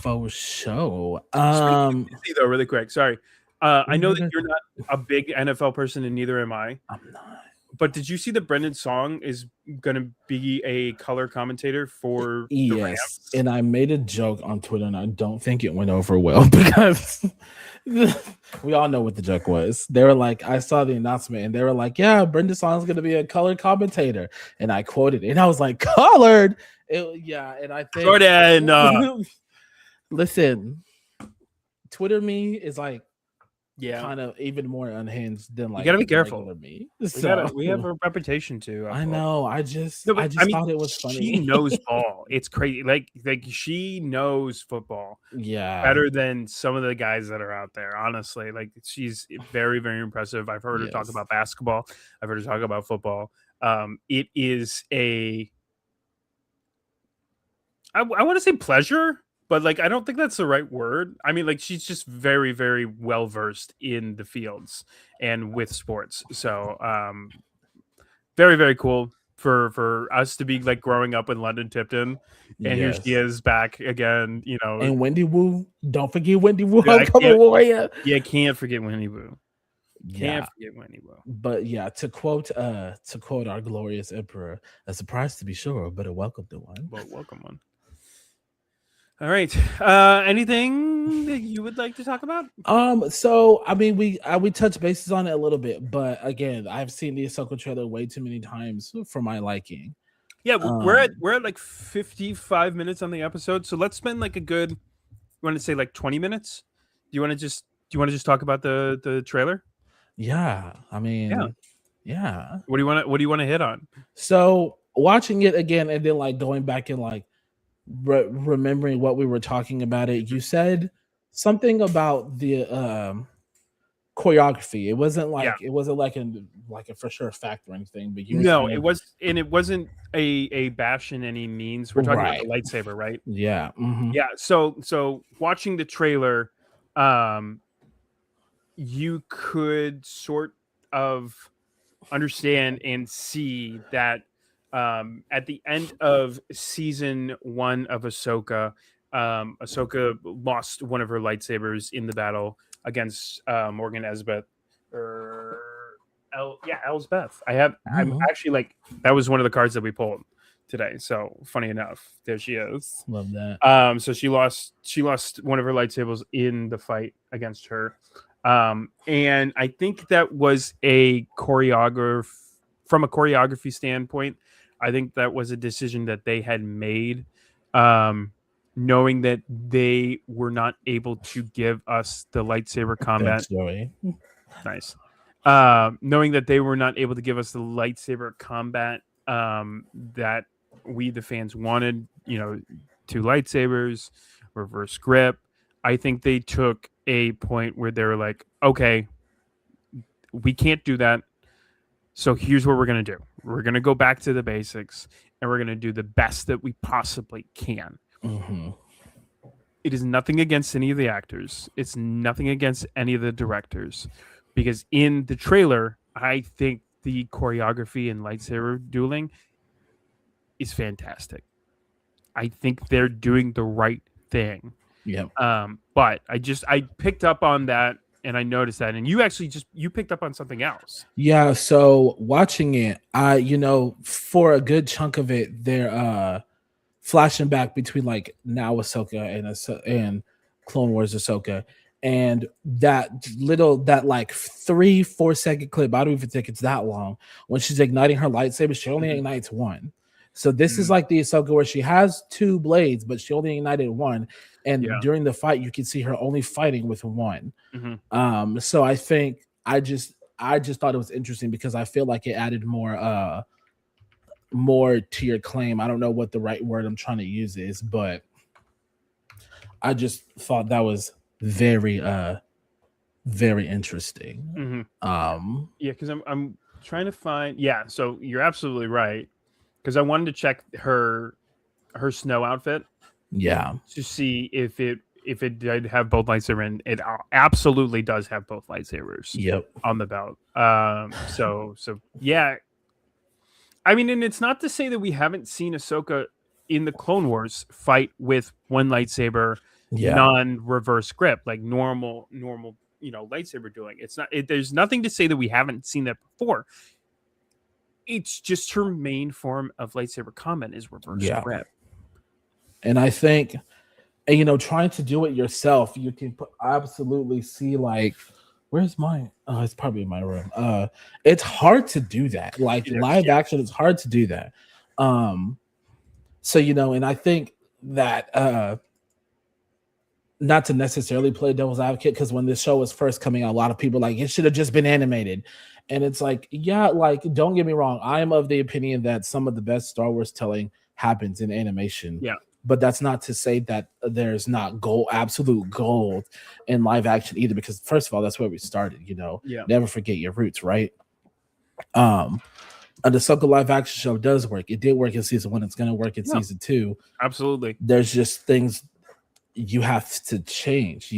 S1: For sure.
S2: Though, really quick. Sorry. I know that you're not a big NFL person, and neither am I.
S1: I'm not.
S2: But did you see that Brendan Song is going to be a color commentator for
S1: the
S2: Rams?
S1: And I made a joke on Twitter, and I don't think it went over well because we all know what the joke was. They were like, I saw the announcement, and they were like, yeah, Brendan Song's going to be a color commentator. And I quoted it, and I was like, colored? And I think...
S2: Jordan!
S1: Listen, Twitter me is like, kind of even more unhinged than like
S2: you gotta be careful.
S1: Me.
S2: We have a reputation to.
S1: I know. I just thought it was funny.
S2: She knows ball. It's crazy. Like she knows football.
S1: Yeah,
S2: better than some of the guys that are out there. Honestly, like she's very, very impressive. I've heard her talk about basketball. I've heard her talk about football. It is a. I want to say pleasure. But like, I don't think that's the right word. I mean, like, she's just very, very well versed in the fields and with sports. So, very, very cool for us to be like growing up in London Tipton, and here she is back again.
S1: And Wendy Wu. Don't forget Wendy Wu. Warrior.
S2: Yeah, can't forget Wendy Wu. Can't forget when he will.
S1: But yeah, to quote our glorious emperor, a surprise to be sure, but a welcome to one.
S2: Well, welcome one. All right. Anything that you would like to talk about?
S1: So I mean, we touched bases on it a little bit, but again, I've seen the Ahsoka trailer way too many times for my liking.
S2: Yeah, we're at like 55 minutes on the episode, so let's spend like a good. You want to say like 20 minutes? Do you want to just talk about the trailer?
S1: Yeah, I mean,
S2: yeah. What do you want to hit on?
S1: So watching it again and then like going back and like remembering what we were talking about it, you said something about the choreography. It wasn't like a for sure fact or anything, but
S2: it wasn't a bash in any means. We're talking about the lightsaber, right?
S1: Yeah.
S2: Mm-hmm. Yeah. So watching the trailer, you could sort of understand and see that at the end of season 1 of Ahsoka, Ahsoka lost one of her lightsabers in the battle against Morgan Elsbeth. Elsbeth. I'm actually like, that was one of the cards that we pulled today. So funny enough, there she is.
S1: Love that.
S2: So she lost one of her lightsabers in the fight against her. And I think that was from a choreography standpoint, I think that was a decision that they had made, knowing that they were not able to give us the lightsaber combat. Nice. Knowing that they were not able to give us the lightsaber combat that we, the fans, wanted, 2 lightsabers, reverse grip. I think they took a point where they were like, okay, we can't do that. So here's what we're going to do. We're going to go back to the basics and we're going to do the best that we possibly can.
S1: Mm-hmm.
S2: It is nothing against any of the actors. It's nothing against any of the directors, because in the trailer, I think the choreography and lightsaber dueling is fantastic. I think they're doing the right thing.
S1: Yeah.
S2: But I picked up on that and I noticed that, and you actually you picked up on something else.
S1: Yeah. So watching it, for a good chunk of it, they're flashing back between like now Ahsoka and Clone Wars Ahsoka, and that like 3-4 second clip, I don't even think it's that long, when she's igniting her lightsaber, she only ignites one. So this is like the Ahsoka where she has 2 blades, but she only ignited one. And during the fight, you can see her only fighting with one.
S2: Mm-hmm.
S1: So I think I just thought it was interesting because I feel like it added more to your claim. I don't know what the right word I'm trying to use is, but I just thought that was very very interesting.
S2: Mm-hmm. Because I'm trying to find. Yeah, so you're absolutely right. Because I wanted to check her snow outfit.
S1: Yeah.
S2: To see if it did have both lightsabers, and it absolutely does have both lightsabers.
S1: Yep.
S2: On the belt. So yeah. I mean, and it's not to say that we haven't seen Ahsoka in the Clone Wars fight with one lightsaber, non-reverse grip, like normal, lightsaber dueling. It's not. There's nothing to say that we haven't seen that before. It's just her main form of lightsaber combat is reverse grip.
S1: And I think, trying to do it yourself, you can absolutely see like, where's mine? Oh, it's probably in my room. It's hard to do that. Like live action, it's hard to do that. So, and I think that not to necessarily play devil's advocate, because when this show was first coming out, a lot of people like, it should have just been animated. And it's like, like, don't get me wrong. I am of the opinion that some of the best Star Wars telling happens in animation.
S2: Yeah.
S1: But that's not to say that there's not absolute gold in live action either, because first of all, that's where we started, never forget your roots, right? And the Ahsoka live action show does work. It did work in season 1. It's going to work in season 2.
S2: Absolutely.
S1: There's just things you have to change,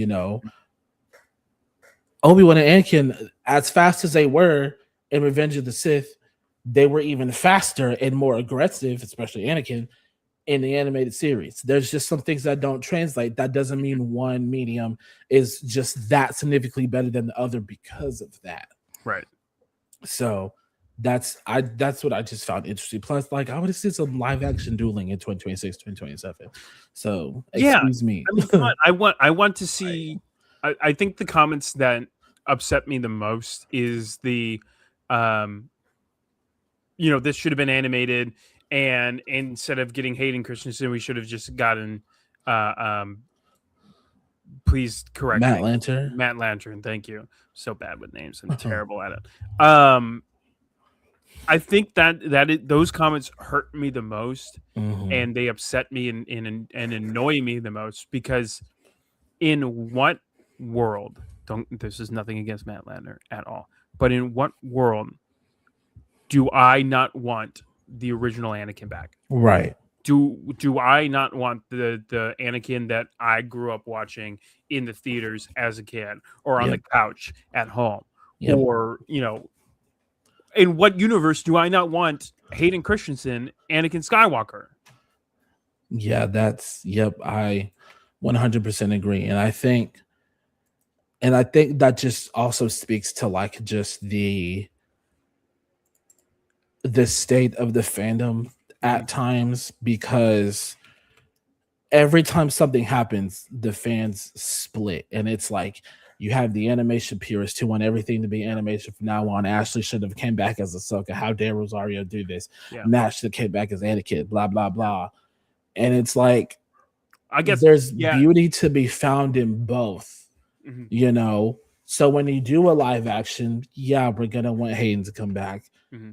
S1: Obi-Wan and Anakin, as fast as they were in Revenge of the Sith, they were even faster and more aggressive, especially Anakin, in the animated series. There's just some things that don't translate. That doesn't mean one medium is just that significantly better than the other because of that.
S2: Right.
S1: So that's what I just found interesting. Plus, like, I would have seen some live action dueling in 2026, 2027. So excuse me.
S2: I mean, I want to see. I think the comments that upset me the most is the this should have been animated, and instead of getting Hayden Christensen, we should have just gotten please correct
S1: Matt
S2: me.
S1: Lanter.
S2: Matt Lantern, thank you. So bad with names and terrible at it. I think those comments hurt me the most, and they upset me and annoy me the most, because in what world, this is nothing against Matt Lanter at all, but in what world do I not want the original Anakin back?
S1: Right.
S2: Do I not want the Anakin that I grew up watching in the theaters as a kid, or on the couch at home, or in what universe do I not want Hayden Christensen, Anakin Skywalker?
S1: Yeah, I 100% agree, and I think that just also speaks to like just the state of the fandom at times, because every time something happens, the fans split, and it's like you have the animation purists who want everything to be animation from now on. Ashley should have came back as Ahsoka. How dare Rosario do this? Matt should have came back as Anakin. Blah blah blah. And it's like,
S2: I guess
S1: there's beauty to be found in both. So when you do a live action, we're gonna want Hayden to come back.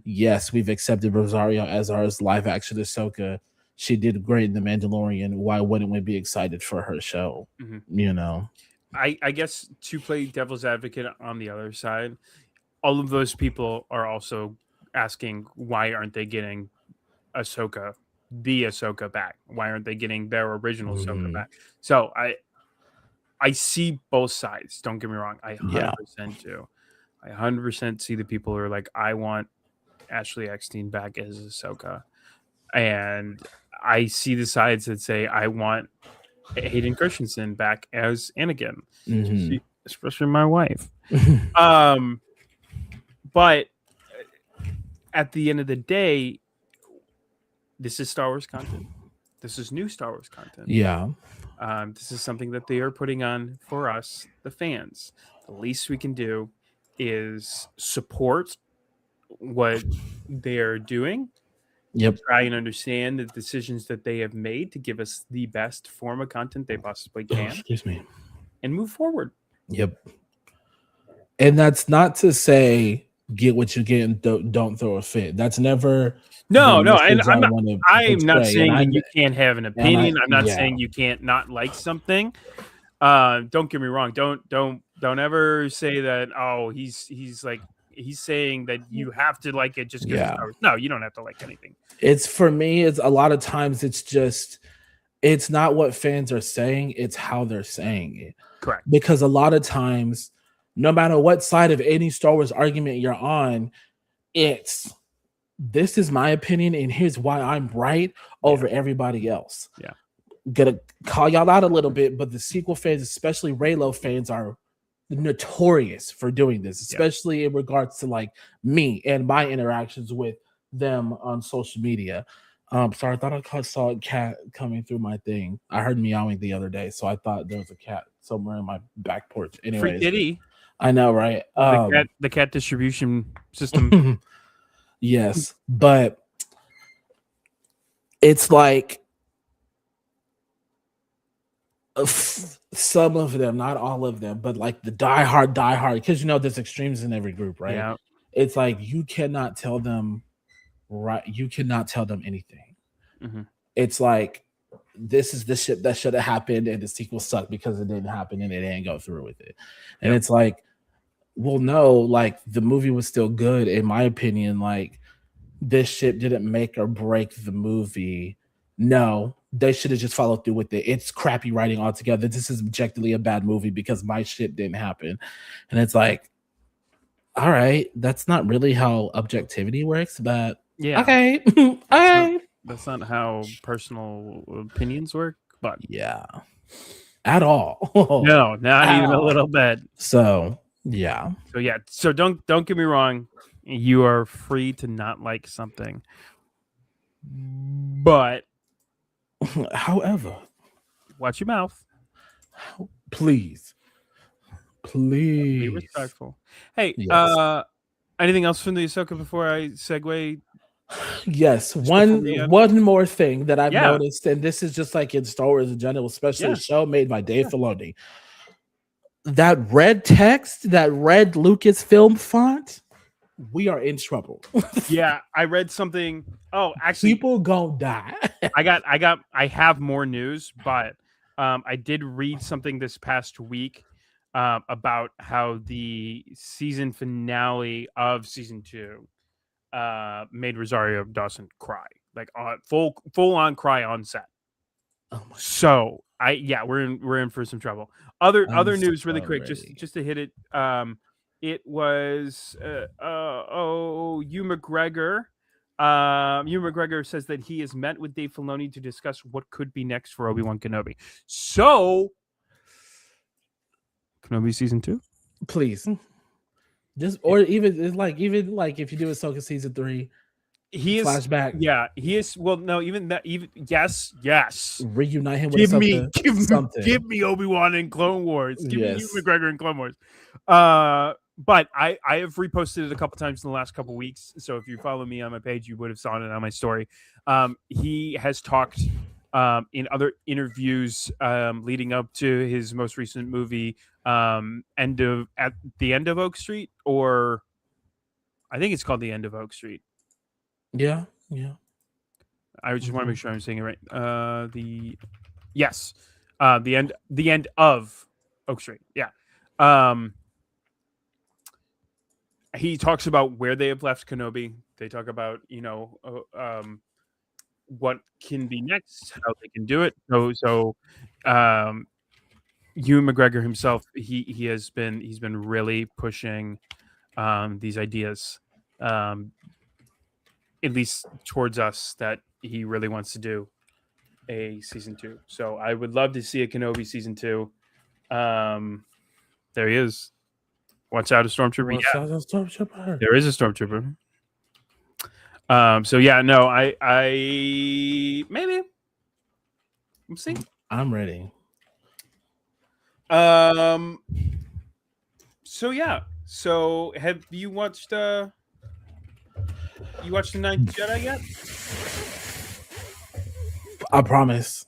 S1: Yes, we've accepted Rosario as our live action Ahsoka. She did great in The Mandalorian. Why wouldn't we be excited for her show?
S2: I guess, to play devil's advocate on the other side, all of those people are also asking, why aren't they getting the Ahsoka back? Why aren't they getting their original Ahsoka back? So I see both sides. Don't get me wrong. I 100% do. I 100% see the people who are like, I want Ashley Eckstein back as Ahsoka. And I see the sides that say, I want Hayden Christensen back as Anakin, especially my wife. But at the end of the day, this is Star Wars content. This is new Star Wars content.
S1: Yeah.
S2: This is something that they are putting on for us, the fans. The least we can do is support what they are doing. Try and understand the decisions that they have made to give us the best form of content they possibly can.
S1: Excuse me.
S2: And move forward.
S1: And that's not to say get what you get and don't throw a fit. That's never.
S2: No. And I'm not saying that you can't have an opinion. I'm not saying you can't not like something. Don't get me wrong. Don't ever say that. Oh, he's saying that you have to like it just because. No, you don't have to like anything.
S1: It's, for me, it's a lot of times it's not what fans are saying, it's how they're saying it.
S2: Correct.
S1: Because a lot of times, no matter what side of any Star Wars argument you're on, it's, this is my opinion and here's why I'm right over everybody else. Gonna call y'all out a little bit, but the sequel fans, especially Reylo fans, are notorious for doing this, especially in regards to like me and my interactions with them on social media. Sorry, I thought I saw a cat coming through my thing. I heard meowing the other day, so I thought there was a cat somewhere in my back porch. Anyways,
S2: Free kitty.
S1: I know, right?
S2: The cat distribution system.
S1: Yes, but it's like some of them, not all of them, but like the diehard, because there's extremes in every group, right?
S2: Yeah.
S1: It's like you cannot tell them anything. It's like, this is the shit that should have happened and the sequel sucked because it didn't happen and they didn't go through with it. And it's like, well, no, like the movie was still good, in my opinion. Like, this shit didn't make or break the movie. No, they should have just followed through with it. It's crappy writing altogether. This is objectively a bad movie because my shit didn't happen. And it's like, all right, that's not really how objectivity works, but okay. All right.
S2: how personal opinions work. But
S1: yeah, at all.
S2: no, not even a little bit.
S1: So yeah.
S2: So don't get me wrong. You are free to not like something, but
S1: however,
S2: watch your mouth.
S1: Please.
S2: Be respectful. Hey,
S1: Yes.
S2: Anything else from the Ahsoka before I segue?
S1: Yes, one more thing that I've noticed, and this is just like in Star Wars in general, especially a show made by Dave Filoni. That red text, that red Lucasfilm font, we are in trouble.
S2: Yeah, I read something. Oh, actually,
S1: people gonna die.
S2: I have more news, but I did read something this past week about how the season finale of season 2 made Rosario Dawson cry, like full on cry on set.
S1: Oh my
S2: so we're in for some trouble. Other news really quick, just to hit it. It was Hugh McGregor. Hugh McGregor says that he has met with Dave Filoni to discuss what could be next for Obi-Wan Kenobi. So Kenobi season 2,
S1: please. Just or even like if you do Ahsoka season 3,
S2: he is
S1: flashback.
S2: Yeah, he is. Well, no, even yes.
S1: Reunite him with something.
S2: Give me Obi-Wan in Clone Wars. Give me Hugh McGregor in Clone Wars. But I have reposted it a couple times in the last couple weeks. So if you follow me on my page, you would have seen it on my story. He has talked in other interviews leading up to his most recent movie, at the end of Oak Street, or I think it's called The End of Oak Street.
S1: Yeah.
S2: I just want to make sure I'm saying it right. The end of Oak Street. Yeah. He talks about where they have left Kenobi. They talk about what can be next, how they can do it. So Hugh McGregor himself, he's been really pushing these ideas, at least towards us, that he really wants to do a season 2. So I would love to see a Kenobi season 2. There he is. Watch out, a stormtrooper. There is a stormtrooper. So yeah, no, I maybe we'll see.
S1: I'm ready.
S2: So yeah. So have you watched The Ninth Jedi yet?
S1: I promise.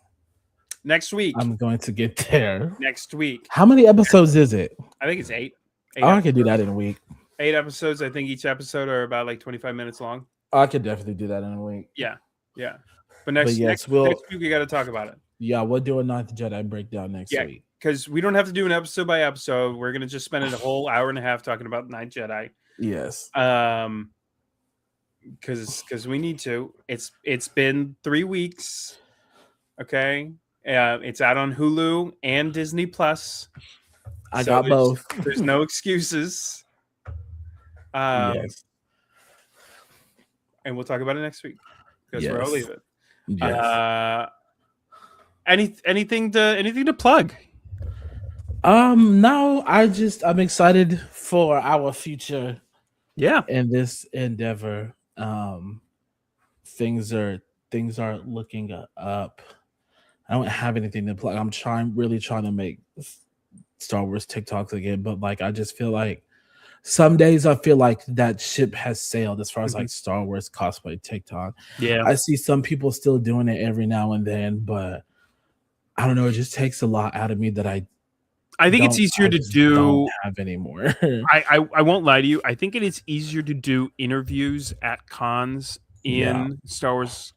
S2: Next week.
S1: I'm going to get there.
S2: Next week.
S1: How many episodes is it?
S2: I think it's 8.
S1: I could do that in a week.
S2: 8 episodes. I think each episode are about like 25 minutes long.
S1: I could definitely do that in a week.
S2: Yeah. But next week we got to talk about it.
S1: Yeah, we'll do a Ninth Jedi breakdown next week.
S2: Because we don't have to do an episode by episode. We're gonna just spend a whole hour and a half talking about Ninth Jedi.
S1: Yes.
S2: Because we need to. It's been 3 weeks. Okay. It's out on Hulu and Disney Plus.
S1: I got both.
S2: There's no excuses.
S1: Yes.
S2: And we'll talk about it next week. Because we're gonna leave it.
S1: Yes.
S2: Anything to plug?
S1: No, I'm excited for our future.
S2: Yeah.
S1: In this endeavor. Things are looking up. I don't have anything to plug. I'm really trying to make Star Wars TikToks again, but like I just feel like some days I feel like that ship has sailed as far as like Star Wars cosplay TikTok.
S2: Yeah.
S1: I see some people still doing it every now and then, but I don't know, it just takes a lot out of me that I
S2: think it's easier to do.
S1: Don't have anymore.
S2: I won't lie to you. I think it is easier to do interviews at cons in Star Wars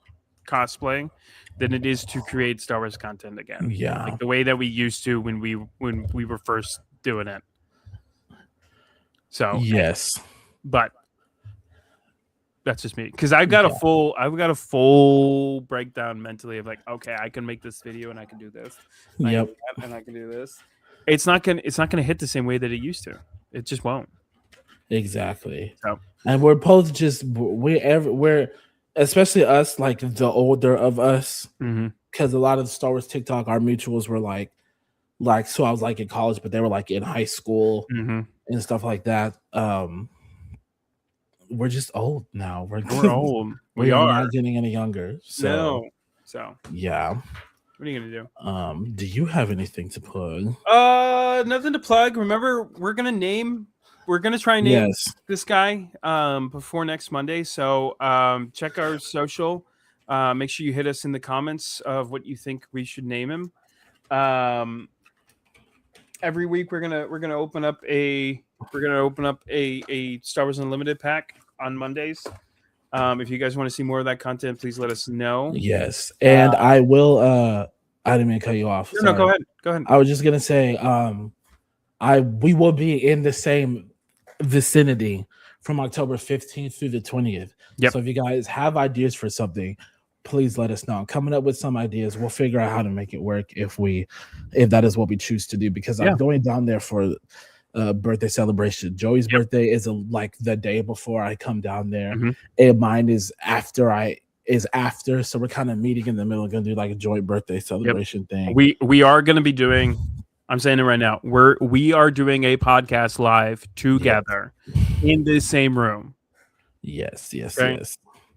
S2: cosplaying than it is to create Star Wars content again.
S1: Yeah,
S2: like the way that we used to when we were first doing it. So
S1: yes,
S2: but that's just me, because I've got a full breakdown mentally of like, okay, I can make this video and I can do this.
S1: Yep,
S2: and I can do this. It's not gonna hit the same way that it used to. It just won't.
S1: Exactly.
S2: So.
S1: And we're both just we're especially us, like the older of us,
S2: Mm-hmm.
S1: because a lot of the Star Wars TikTok, our mutuals were like so I was like in college, but they were like in high school
S2: Mm-hmm.
S1: and stuff like that. We're just old now.
S2: We're old.
S1: We
S2: We
S1: are
S2: are.
S1: not getting any younger. So
S2: No. So
S1: yeah.
S2: what are you gonna do?
S1: Do you have anything to plug?
S2: Nothing to plug. Remember, we're gonna try and name
S1: Yes.
S2: this guy before next Monday. So check our social. Make sure you hit us in the comments of what you think we should name him. Every week we're gonna open up a Star Wars Unlimited pack on Mondays. If you guys want to see more of that content, please let us know.
S1: Yes. And I will I didn't mean to cut you off.
S2: No, go ahead. Go ahead.
S1: I was just gonna say we will be in the same vicinity from October 15th through the 20th.
S2: Yep.
S1: So if you guys have ideas for something, please let us know. I'm coming up with some ideas. We'll figure out how to make it work if that is what we choose to do, because I'm going down there for birthday celebration. Joey's birthday is like the day before I come down there, and mine is after, so we're kind of meeting in the middle, gonna do like a joint birthday celebration thing.
S2: We are gonna be doing, I'm saying it right now, we are doing a podcast live together in the same room.
S1: Yes.
S2: Okay?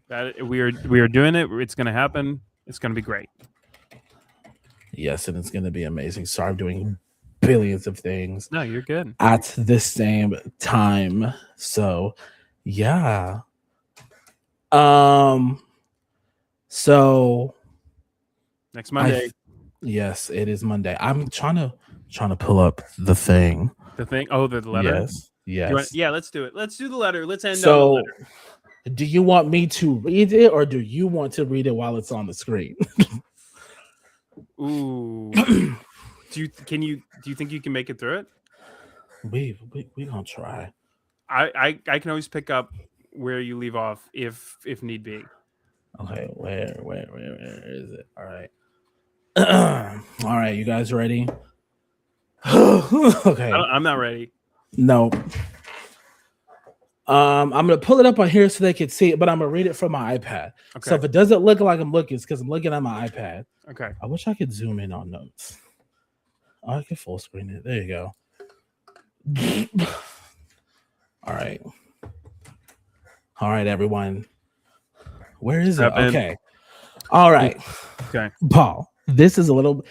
S2: That we are doing it. It's gonna happen. It's gonna be great.
S1: Yes, and it's gonna be amazing. So I'm doing billions of things.
S2: No, you're good.
S1: At the same time. So yeah. So
S2: next Monday.
S1: Yes, it is Monday. I'm trying to pull up the thing.
S2: The thing? Oh, the letter?
S1: Yes.
S2: Let's do it. Let's do the letter. Let's end on
S1: the
S2: letter.
S1: Do you want me to read it, or do you want to read it while it's on the screen?
S2: Ooh. Do you think you can make it through it?
S1: We gonna try.
S2: I can always pick up where you leave off if need be.
S1: Okay, where is it? All right. All right, you guys ready? Okay.
S2: I'm not ready.
S1: No. I'm gonna pull it up on here so they can see it, but I'm gonna read it from my iPad. Okay. So if it doesn't look like I'm looking, it's because I'm looking at my iPad.
S2: Okay.
S1: I wish I could zoom in on notes. Oh, I can full screen it. There you go. All right, everyone. Where is it? Okay. All right.
S2: Okay.
S1: Paul, this little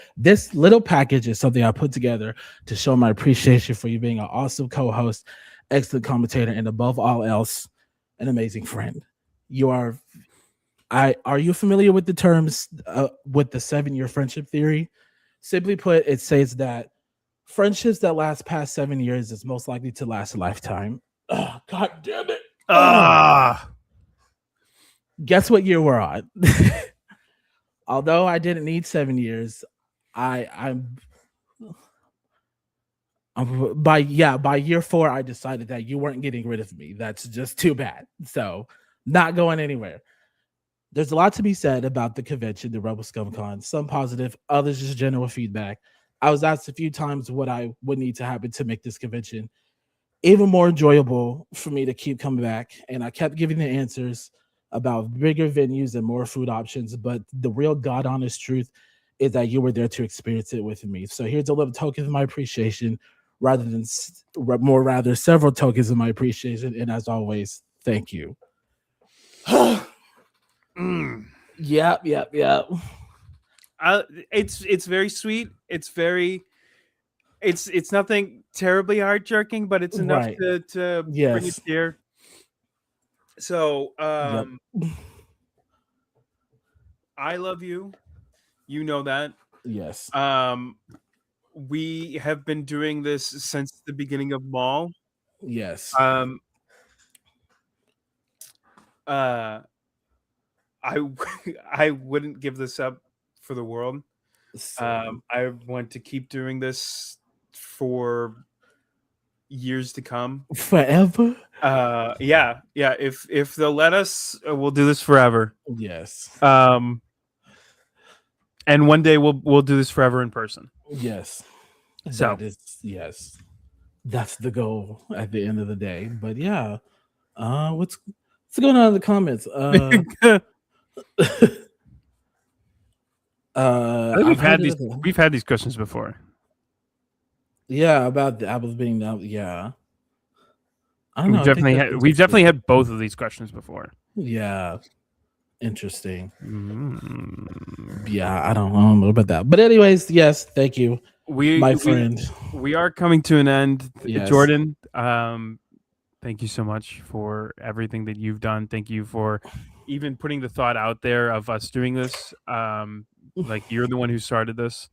S1: package is something I put together to show my appreciation for you being an awesome co-host, excellent commentator, and above all else, an amazing friend. Are you familiar with the terms with the 7-year friendship theory? Simply put, it says that friendships that last past 7 years is most likely to last a lifetime. Oh, God damn it. Guess what year we're on? Although I didn't need 7 years, I'm by year 4, I decided that you weren't getting rid of me. That's just too bad. So not going anywhere. There's a lot to be said about the convention, the Rebel Scum Con. Some positive, others just general feedback. I was asked a few times what I would need to happen to make this convention even more enjoyable for me to keep coming back. And I kept giving the answers about bigger venues and more food options. But the real God honest truth is that you were there to experience it with me. So here's a little token of my appreciation, rather several tokens of my appreciation. And as always, thank you. Yep.
S2: It's very sweet. It's nothing terribly heart jerking, but it's enough to bring a tear. So I love you. You know that.
S1: Yes.
S2: We have been doing this since the beginning of Mall.
S1: Yes.
S2: I wouldn't give this up for the world. I want to keep doing this for years to come.
S1: Forever?
S2: Yeah. If they'll let us, we'll do this forever.
S1: Yes.
S2: And one day we'll do this forever in person.
S1: Yes.
S2: So
S1: yes. That's the goal at the end of the day. But yeah. What's going on in the comments?
S2: I think we've had these questions before.
S1: Yeah, about the apples being out. Yeah, I don't know.
S2: We've definitely had both of these questions before.
S1: Yeah, interesting. Yeah, I don't know about that. But anyways, yes, thank you, my friend.
S2: We are coming to an end.
S1: Yes.
S2: Jordan, thank you so much for everything that you've done. Thank you for even putting the thought out there of us doing this. Like you're the one who started this.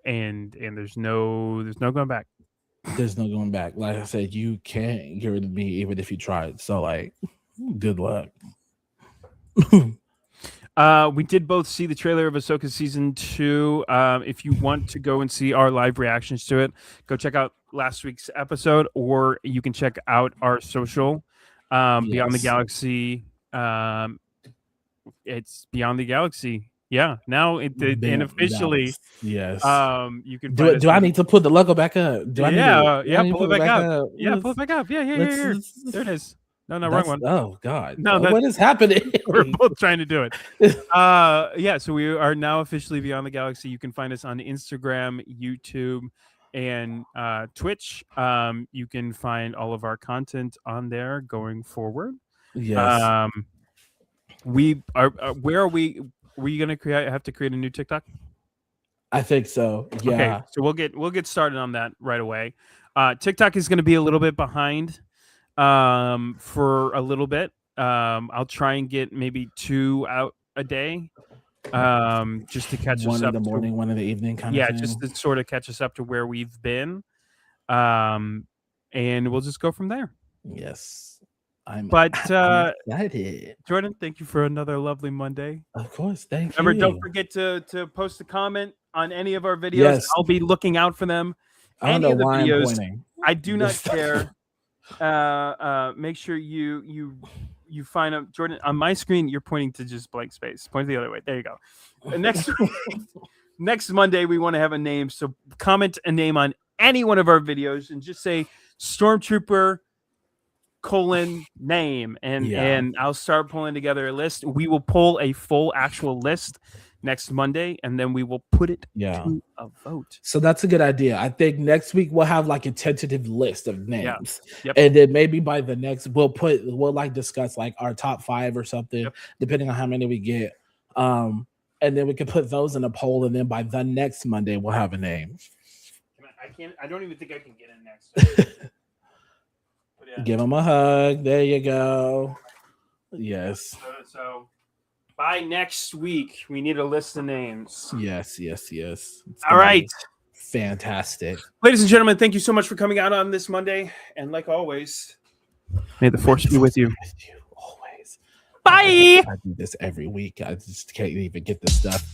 S2: And there's no going back.
S1: There's no going back. Like I said, you can't get rid of me even if you tried. So like, good luck.
S2: We did both see the trailer of Ahsoka season 2. If you want to go and see our live reactions to it, go check out last week's episode, or you can check out our social, Beyond the Galaxy. It's Beyond the Galaxy. Yeah, now and officially,
S1: yes.
S2: You can.
S1: Do I need to put the logo back up?
S2: Pull it back up. Yeah, pull it back up. Yeah. There it is. No, wrong one.
S1: Oh God.
S2: No,
S1: what is happening?
S2: We're both trying to do it. Yeah, so we are now officially Beyond the Galaxy. You can find us on Instagram, YouTube, and Twitch. You can find all of our content on there going forward.
S1: Yes.
S2: We are. Where are we? Were you gonna have to create a new TikTok?
S1: I think so. Yeah.
S2: Okay, so we'll get started on that right away. TikTok is going to be a little bit behind for a little bit. I'll try and get maybe 2 out a day, just to catch us up.
S1: One in the morning, one in the evening, kind of thing.
S2: Yeah, just to sort of catch us up to where we've been, and we'll just go from there.
S1: Yes.
S2: I'm
S1: excited.
S2: Jordan, thank you for another lovely Monday.
S1: Of course, thank
S2: you. Remember, don't forget to post a comment on any of our videos. Yes. I'll be looking out for them.
S1: I don't know why I'm pointing.
S2: I do not care. Make sure you find out, Jordan. On my screen, you're pointing to just blank space. Point the other way. There you go. Next Monday, we want to have a name. So comment a name on any one of our videos and just say Stormtrooper :name, and I'll start pulling together a list. We will pull a full actual list next Monday, and then we will put it to a vote.
S1: So that's a good idea. I think next week we'll have like a tentative list of names, and then maybe by the next we'll like discuss like our top 5 or something, depending on how many we get. And then we can put those in a poll, and then by the next Monday we'll have a name.
S2: I don't even think I can get in next.
S1: Give him a hug. There you go. Yes.
S2: So by next week, we need a list of names.
S1: Yes.
S2: All right.
S1: Fantastic.
S2: Ladies and gentlemen, thank you so much for coming out on this Monday. And like always, may the force be with you.
S1: Always.
S2: Bye.
S1: I do this every week. I just can't even get this stuff.